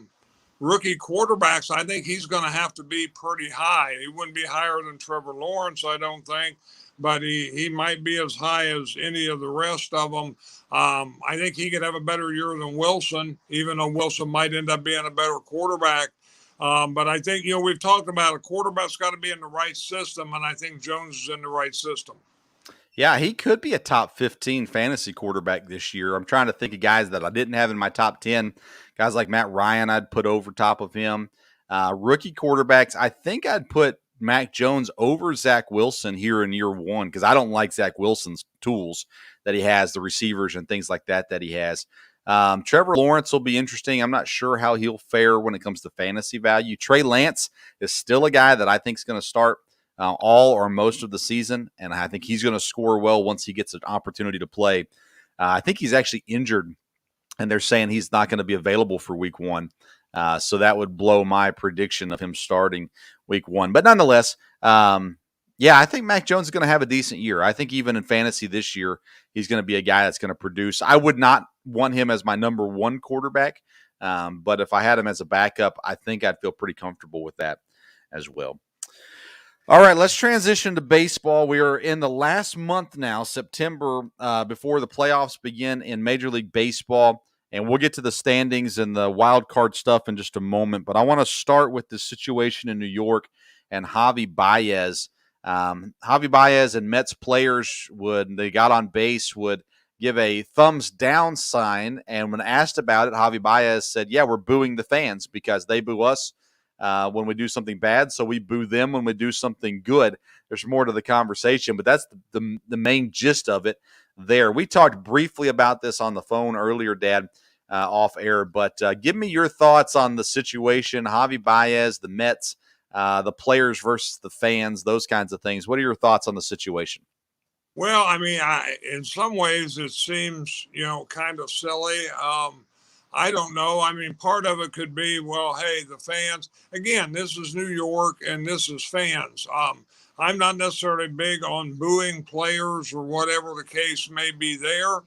rookie quarterbacks. I think he's going to have to be pretty high. He wouldn't be higher than Trevor Lawrence, I don't think, but he might be as high as any of the rest of them. I think he could have a better year than Wilson, even though Wilson might end up being a better quarterback. But I think, we've talked about a quarterback's got to be in the right system, and I think Jones is in the right system. Yeah, he could be a top 15 fantasy quarterback this year. I'm trying to think of guys that I didn't have in my top 10. Guys like Matt Ryan, I'd put over top of him. Rookie quarterbacks, I think I'd put Mac Jones over Zach Wilson here in year one because I don't like Zach Wilson's tools that he has, the receivers and things like that he has. Trevor Lawrence will be interesting. I'm not sure how he'll fare when it comes to fantasy value. Trey Lance is still a guy that I think is going to start all or most of the season, and I think he's going to score well once he gets an opportunity to play. I think he's actually injured, and they're saying he's not going to be available for week one. So that would blow my prediction of him starting week one. But nonetheless, I think Mac Jones is going to have a decent year. I think even in fantasy this year, he's going to be a guy that's going to produce. I would not want him as my number one quarterback, but if I had him as a backup, I think I'd feel pretty comfortable with that as well. All right, let's transition to baseball. We are in the last month now, September, before the playoffs begin in Major League Baseball, and we'll get to the standings and the wild card stuff in just a moment. But I want to start with the situation in New York and Javi Baez. Javi Baez and Mets players they got on base, would give a thumbs down sign. And when asked about it, Javi Baez said, yeah, we're booing the fans because they boo us when we do something bad. So we boo them when we do something good. There's more to the conversation, but that's the main gist of it there. We talked briefly about this on the phone earlier, Dad, off air, but give me your thoughts on the situation, Javi Baez, the Mets, the players versus the fans, those kinds of things. What are your thoughts on the situation? Well, I mean, in some ways it seems, kind of silly. I don't know. I mean, part of it could be, well, hey, the fans, again, this is New York and this is fans. I'm not necessarily big on booing players or whatever the case may be there.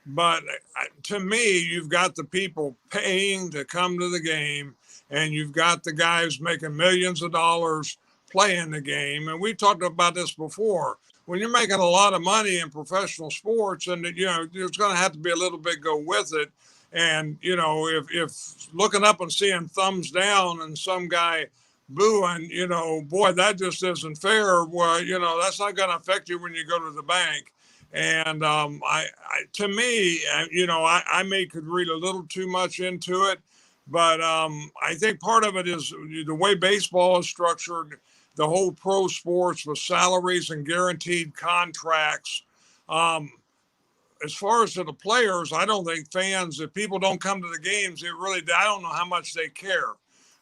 But to me, you've got the people paying to come to the game, and you've got the guys making millions of dollars playing the game. And we've talked about this before. When you're making a lot of money in professional sports, and there's going to have to be a little bit go with it. And if looking up and seeing thumbs down and some guy booing, boy, that just isn't fair. Well, that's not going to affect you when you go to the bank. And to me, I could read a little too much into it, but I think part of it is the way baseball is structured. The whole pro sports with salaries and guaranteed contracts. As far as to the players, I don't think fans, if people don't come to the games, I don't know how much they care.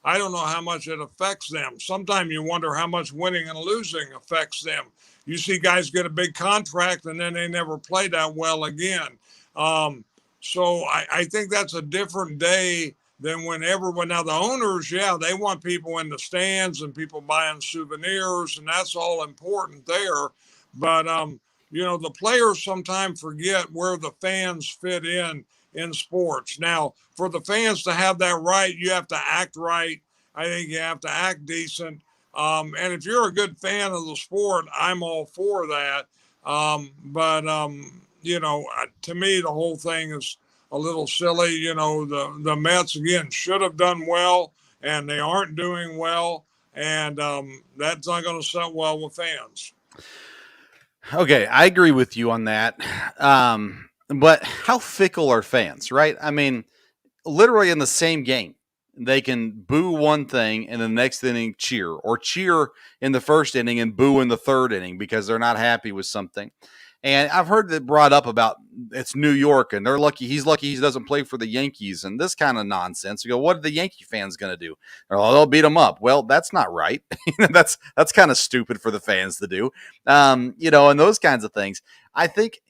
I don't know how much it affects them. Sometimes you wonder how much winning and losing affects them. You see guys get a big contract and then they never play that well again. So I think that's a different day than now the owners, they want people in the stands and people buying souvenirs, and that's all important there. But, the players sometimes forget where the fans fit in sports. Now, for the fans to have that right, you have to act right. I think you have to act decent. And if you're a good fan of the sport, I'm all for that. But to me, the whole thing is a little silly. The Mets, again, should have done well, and they aren't doing well. And that's not going to sit well with fans. Okay, I agree with you on that. But how fickle are fans, right? I mean, literally in the same game, they can boo one thing and the next inning cheer, or cheer in the first inning and boo in the third inning because they're not happy with something. And I've heard that brought up about it's New York and he's lucky he doesn't play for the Yankees and this kind of nonsense. You go, what are the Yankee fans going to do? They'll beat them up. Well, that's not right. That's kind of stupid for the fans to do, and those kinds of things. I think,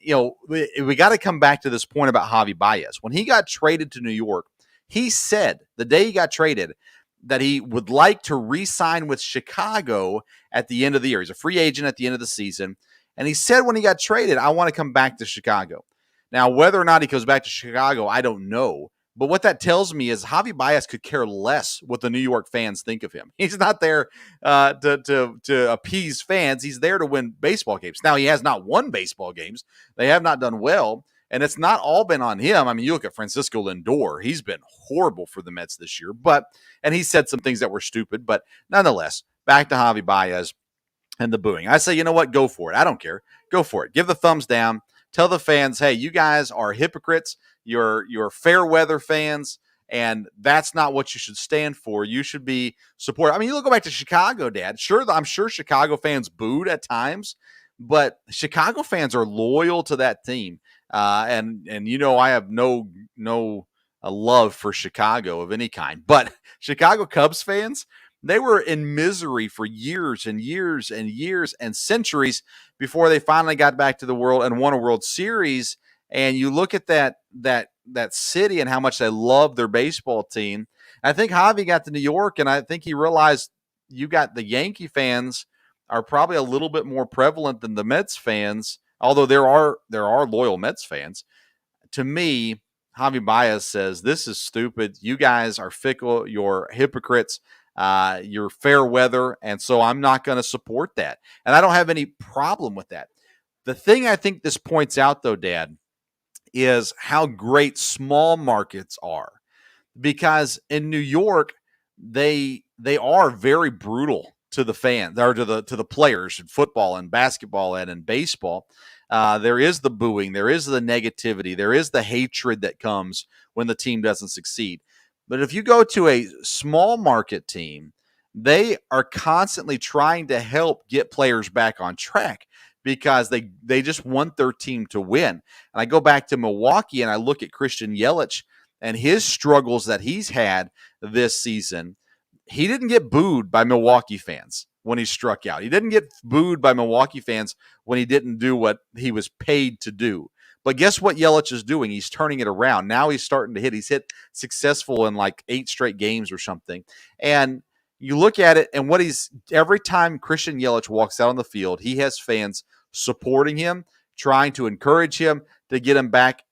we got to come back to this point about Javi Baez. When he got traded to New York, he said the day he got traded that he would like to re-sign with Chicago at the end of the year. He's a free agent at the end of the season. And he said when he got traded, I want to come back to Chicago. Now, whether or not he goes back to Chicago, I don't know. But what that tells me is Javi Baez could care less what the New York fans think of him. He's not there to appease fans. He's there to win baseball games. Now, he has not won baseball games. They have not done well. And it's not all been on him. I mean, you look at Francisco Lindor. He's been horrible for the Mets this year. And he said some things that were stupid. But nonetheless, back to Javi Baez and the booing. I say, you know what? Go for it. I don't care. Go for it. Give the thumbs down. Tell the fans, hey, you guys are hypocrites. You're fair weather fans, and that's not what you should stand for. You should be support. I mean, you go back to Chicago, Dad. Sure, I'm sure Chicago fans booed at times, but Chicago fans are loyal to that team. And I have no love for Chicago of any kind. But Chicago Cubs fans, they were in misery for years and years and years and centuries before they finally got back to the world and won a World Series. And you look at that city and how much they love their baseball team. I think Javi got to New York, and I think he realized you got the Yankee fans are probably a little bit more prevalent than the Mets fans, although there are loyal Mets fans. To me, Javi Baez says, this is stupid. You guys are fickle. You're hypocrites. You're fair weather, and so I'm not going to support that. And I don't have any problem with that. The thing I think this points out, though, Dad, is how great small markets are. Because in New York, they are very brutal to the fans, or to the players in football and basketball and in baseball. There is the booing, there is the negativity, there is the hatred that comes when the team doesn't succeed. But if you go to a small market team, they are constantly trying to help get players back on track because they just want their team to win. And I go back to Milwaukee and I look at Christian Yelich and his struggles that he's had this season. He didn't get booed by Milwaukee fans when he struck out. He didn't get booed by Milwaukee fans when he didn't do what he was paid to do. But guess what Yelich is doing? He's turning it around. Now he's starting to hit. He's hit successful in like 8 straight games or something. And you look at it, and every time Christian Yelich walks out on the field, he has fans supporting him, trying to encourage him to get him back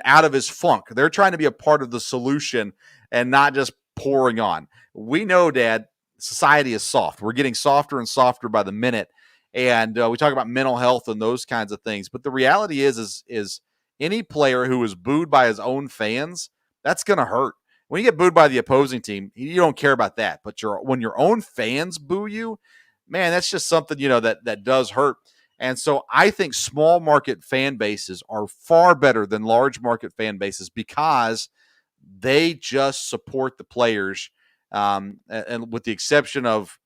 out of his funk. They're trying to be a part of the solution and not just pouring on. We know, Dad, society is soft. We're getting softer and softer by the minute. And we talk about mental health and those kinds of things. But the reality is any player who is booed by his own fans, that's going to hurt. When you get booed by the opposing team, you don't care about that. But when your own fans boo you, man, that's just something, that does hurt. And so I think small market fan bases are far better than large market fan bases because they just support the players, and with the exception of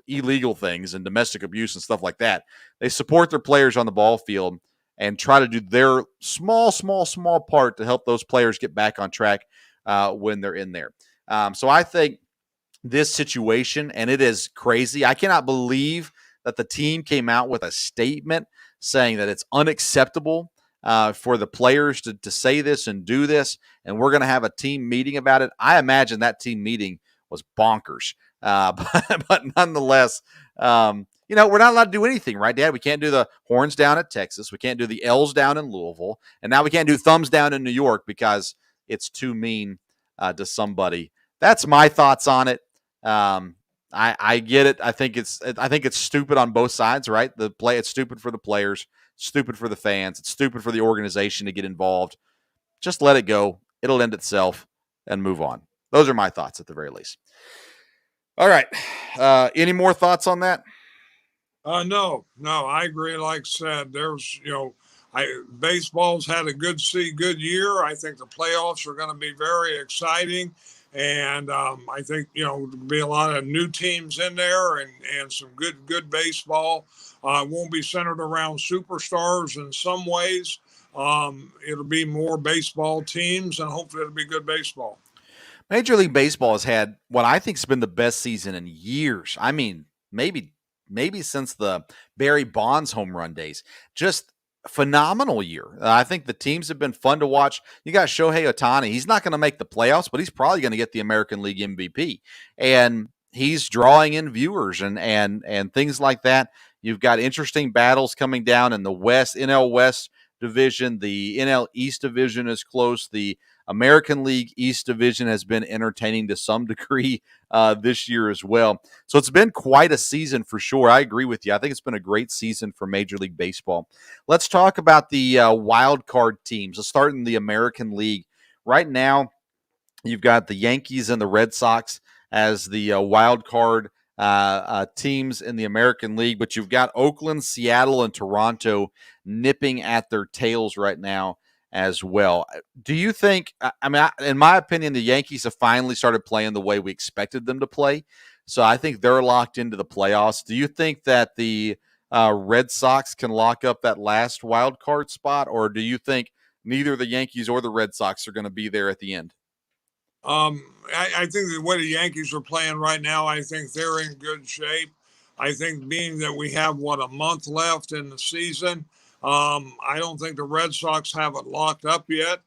illegal things and domestic abuse and stuff like that. They support their players on the ball field and try to do their small part to help those players get back on track when they're in there. So I think this situation, and it is crazy. I cannot believe that the team came out with a statement saying that it's unacceptable for the players to say this and do this, and we're going to have a team meeting about it. I imagine that team meeting was bonkers. But nonetheless, we're not allowed to do anything, right, Dad? We can't do the horns down at Texas. We can't do the L's down in Louisville. And now we can't do thumbs down in New York because it's too mean to somebody. That's my thoughts on it. I get it. I think it's stupid on both sides, right? It's stupid for the players, stupid for the fans. It's stupid for the organization to get involved. Just let it go. It'll end itself and move on. Those are my thoughts at the very least. All right. Any more thoughts on that? No, I agree. Like I said, there's, baseball's had a good year. I think the playoffs are going to be very exciting. And I think, there'll be a lot of new teams in there and some good baseball. Won't be centered around superstars in some ways. It'll be more baseball teams, and hopefully it'll be good baseball. Major League Baseball has had what I think has been the best season in years. I mean, maybe since the Barry Bonds home run days. Just phenomenal year. I think the teams have been fun to watch. You got Shohei Ohtani. He's not going to make the playoffs, but he's probably going to get the American League MVP. And he's drawing in viewers and things like that. You've got interesting battles coming down in the West, NL West division. The NL East division is close. The American League East division has been entertaining to some degree this year as well. So it's been quite a season for sure. I agree with you. I think it's been a great season for Major League Baseball. Let's talk about the wild card teams. Let's start in the American League. Right now, you've got the Yankees and the Red Sox as the wild card teams in the American League, but you've got Oakland, Seattle, and Toronto nipping at their tails right now as well. Do you think, in my opinion, the Yankees have finally started playing the way we expected them to play. So I think they're locked into the playoffs. Do you think that the Red Sox can lock up that last wild card spot, or do you think neither the Yankees or the Red Sox are going to be there at the end? I think the way the Yankees are playing right now, I think they're in good shape. I think being that we have, a month left in the season, I don't think the Red Sox have it locked up yet.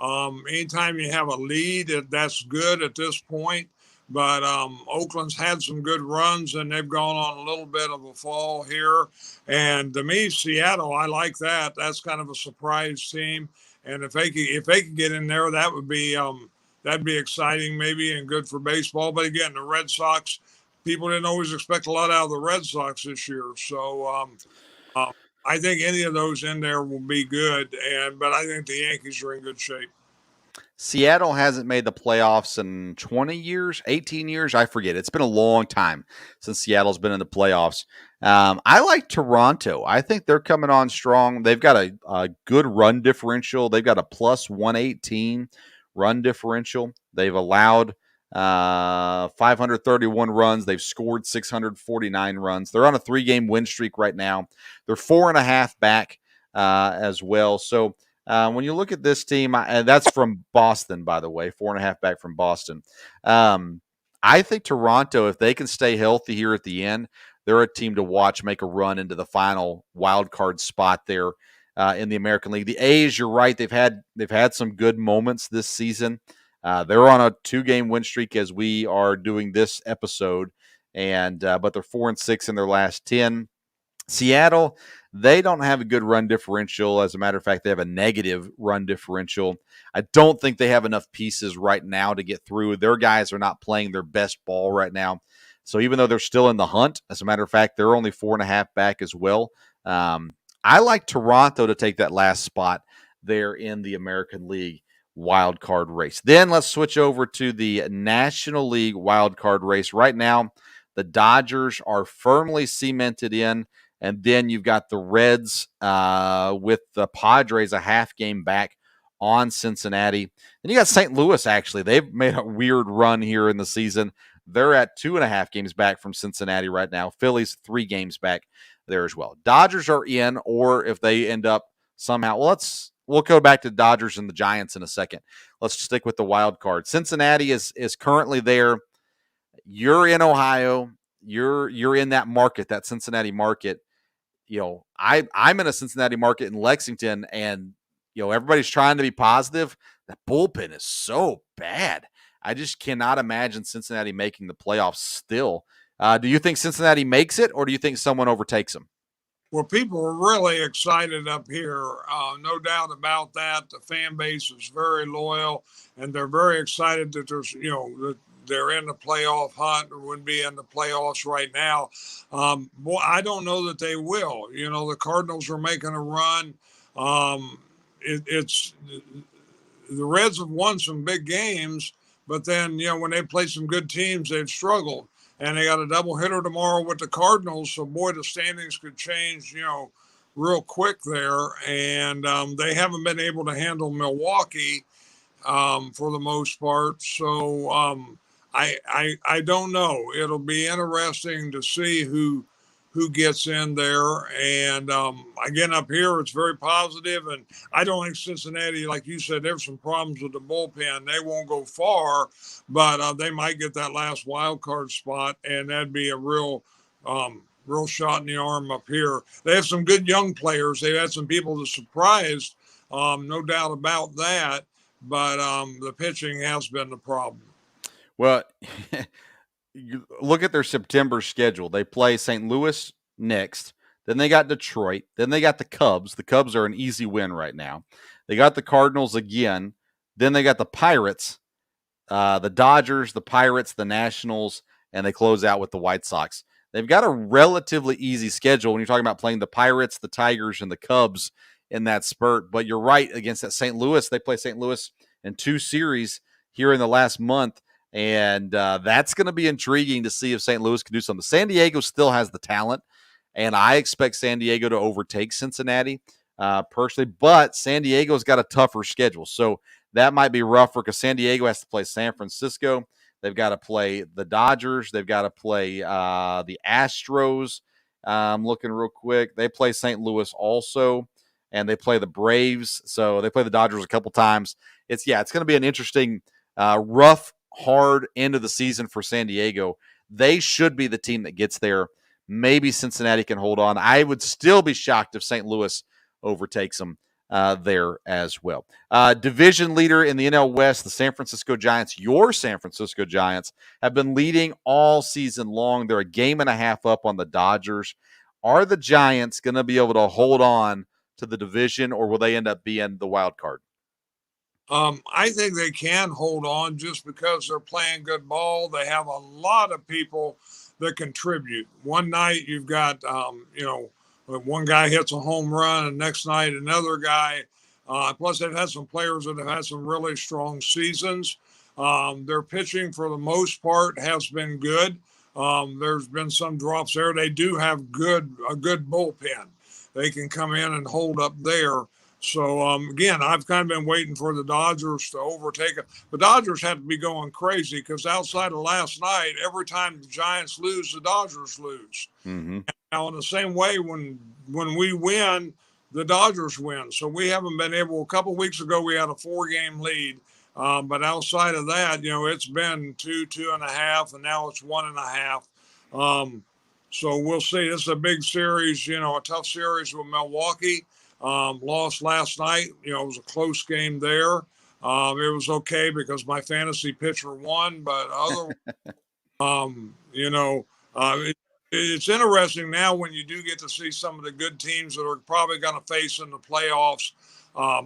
Anytime you have a lead, that's good at this point. But Oakland's had some good runs, and they've gone on a little bit of a fall here. And to me, Seattle, I like that. That's kind of a surprise team. And if they could get in there, that would be that'd be exciting maybe and good for baseball. But again, the Red Sox, people didn't always expect a lot out of the Red Sox this year. So I think any of those in there will be good. But I think the Yankees are in good shape. Seattle hasn't made the playoffs in 20 years, 18 years. I forget. It's been a long time since Seattle's been in the playoffs. I like Toronto. I think they're coming on strong. They've got a good run differential. They've got a plus 118 run differential. They've allowed 531 runs. They've scored 649 runs. They're on a 3-game win streak right now. They're 4.5 back as well. So when you look at this team, and that's from Boston, by the way, 4.5 back from Boston. I think Toronto, if they can stay healthy here at the end, they're a team to watch make a run into the final wild card spot there in the American League. The A's, you're right, they've had some good moments this season. They're on a 2-game win streak as we are doing this episode, and but they're 4-6 in their last 10. Seattle, they don't have a good run differential. As a matter of fact, they have a negative run differential. I don't think they have enough pieces right now to get through. Their guys are not playing their best ball right now. So even though they're still in the hunt, as a matter of fact, they're only 4.5 back as well. I like Toronto to take that last spot there in the American League wild card race. Then let's switch over to the National League wild card race. Right now, the Dodgers are firmly cemented in. And then you've got the Reds with the Padres a half game back on Cincinnati. Then you got St. Louis, actually. They've made a weird run here in the season. They're at 2.5 games back from Cincinnati right now. Phillies 3 games back there as well. Dodgers are in, or if they end up somehow, we'll go back to Dodgers and the Giants in a second. Let's stick with the wild card. Cincinnati is currently there. You're in Ohio. You're in that market, that Cincinnati market. I'm in a Cincinnati market in Lexington, and everybody's trying to be positive. That bullpen is so bad. I just cannot imagine Cincinnati making the playoffs still. Do you think Cincinnati makes it, or do you think someone overtakes them? Well, people are really excited up here. No doubt about that. The fan base is very loyal, and they're very excited that there's, that they're in the playoff hunt or would be in the playoffs right now. I don't know that they will. The Cardinals are making a run. It's the Reds have won some big games, but then, when they play some good teams, they've struggled. And they got a doubleheader tomorrow with the Cardinals. So, boy, the standings could change, real quick there. And they haven't been able to handle Milwaukee for the most part. So, I don't know. It'll be interesting to see who gets in there. And again, up here, it's very positive. And I don't think Cincinnati, like you said, there's some problems with the bullpen. They won't go far, but they might get that last wild card spot, and that'd be a real real shot in the arm up here. They have some good young players. They've had some people that surprised, no doubt about that. But the pitching has been the problem. Well, you look at their September schedule. They play St. Louis next. Then they got Detroit. Then they got the Cubs. The Cubs are an easy win right now. They got the Cardinals again. Then they got the Pirates, the Dodgers, the Pirates, the Nationals, and they close out with the White Sox. They've got a relatively easy schedule when you're talking about playing the Pirates, the Tigers, and the Cubs in that spurt. But you're right, against that St. Louis. They play St. Louis in 2 series here in the last month. And that's going to be intriguing to see if St. Louis can do something. San Diego still has the talent, and I expect San Diego to overtake Cincinnati personally. But San Diego's got a tougher schedule, so that might be rougher because San Diego has to play San Francisco. They've got to play the Dodgers. They've got to play the Astros. I'm looking real quick. They play St. Louis also, and they play the Braves. So they play the Dodgers a couple times. It's going to be an interesting, rough, hard end of the season for San Diego. They should be the team that gets there. Maybe Cincinnati can hold on. I would still be shocked if St. Louis overtakes them there as well. Division leader in the NL West, the San Francisco Giants. Your San Francisco Giants have been leading all season long. They're a game and a half up on the Dodgers. Are the Giants going to be able to hold on to the division, or will they end up being the wild card? I think they can hold on just because they're playing good ball. They have a lot of people that contribute. One night you've got, one guy hits a home run, and next night another guy. Plus, they've had some players that have had some really strong seasons. Their pitching, for the most part, has been good. There's been some drops there. They do have a good bullpen. They can come in and hold up there. So, again, I've kind of been waiting for the Dodgers to overtake it. The Dodgers have to be going crazy because outside of last night, every time the Giants lose, the Dodgers lose. Mm-hmm. Now, in the same way, when we win, the Dodgers win. So we haven't been able – a couple of weeks ago, we had a 4-game lead. But outside of that, it's been 2, 2.5, and now it's 1.5. So we'll see. This is a big series, a tough series with Milwaukee. Lost last night. It was a close game there. It was okay because my fantasy pitcher won, but it's interesting now when you do get to see some of the good teams that are probably going to face in the playoffs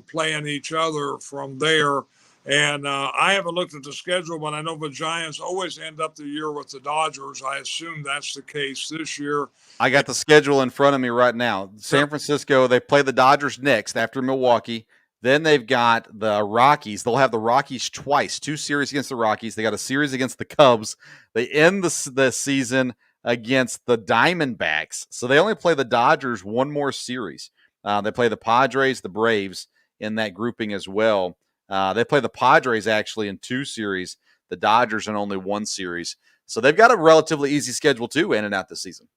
playing each other from there. And I haven't looked at the schedule, but I know the Giants always end up the year with the Dodgers. I assume that's the case this year. I got the schedule in front of me right now. San Francisco, they play the Dodgers next after Milwaukee. Then they've got the Rockies. They'll have the Rockies twice, 2 series against the Rockies. They got a series against the Cubs. They end the season against the Diamondbacks. So they only play the Dodgers one more series. They play the Padres, the Braves in that grouping as well. They play the Padres actually in 2 series, the Dodgers in only 1 series. So they've got a relatively easy schedule too, in and out this season.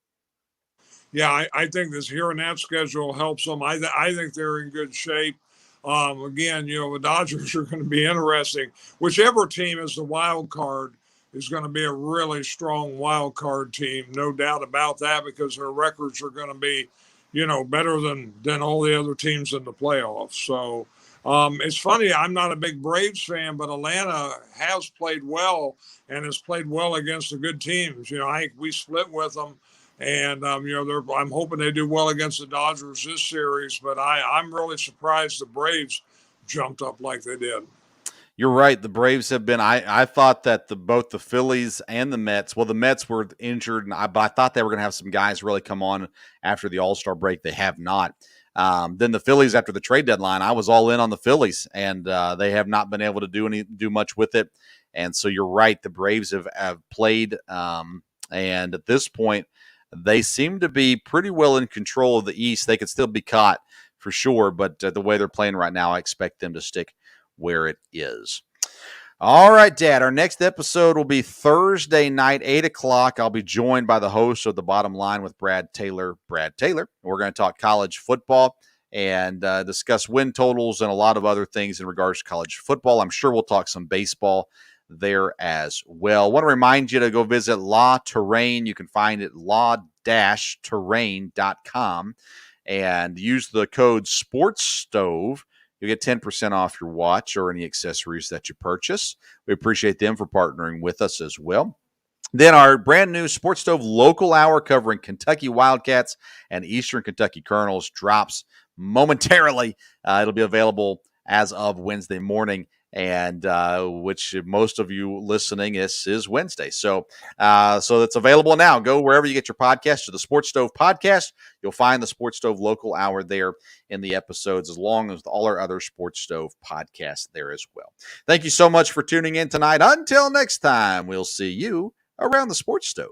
Yeah, I think this here and that schedule helps them. I think they're in good shape. Again, the Dodgers are going to be interesting. Whichever team is the wild card is going to be a really strong wild card team, no doubt about that, because their records are going to be, better than all the other teams in the playoffs. So it's funny, I'm not a big Braves fan, but Atlanta has played well and has played well against the good teams. We split with them. And, I'm hoping they do well against the Dodgers this series, but I'm really surprised the Braves jumped up like they did. You're right. The Braves have been. I thought that both the Phillies and the Mets. Well, the Mets were injured, but I thought they were going to have some guys really come on after the All-Star break. They have not. Then the Phillies, after the trade deadline, I was all in on the Phillies, and they have not been able to do much with it. And so you're right. The Braves have played, and at this point, they seem to be pretty well in control of the East. They could still be caught for sure, but the way they're playing right now, I expect them to stick where it is. All right, Dad, our next episode will be Thursday night, 8 o'clock. I'll be joined by the host of The Bottom Line with Brad Taylor. We're going to talk college football and discuss win totals and a lot of other things in regards to college football. I'm sure we'll talk some baseball there as well. I want to remind you to go visit La Terrain. You can find it sports-terrain.com and use the code SPORTSSTOVE. You'll get 10% off your watch or any accessories that you purchase. We appreciate them for partnering with us as well. Then our brand new Sports Stove Local Hour covering Kentucky Wildcats and Eastern Kentucky Colonels drops momentarily. It'll be available as of Wednesday morning, and which most of you listening is Wednesday. So it's available now. Go wherever you get your podcast to the Sports Stove podcast. You'll find the Sports Stove Local Hour there in the episodes, as long as all our other Sports Stove podcasts there as well. Thank you so much for tuning in tonight. Until next time, we'll see you around the Sports Stove.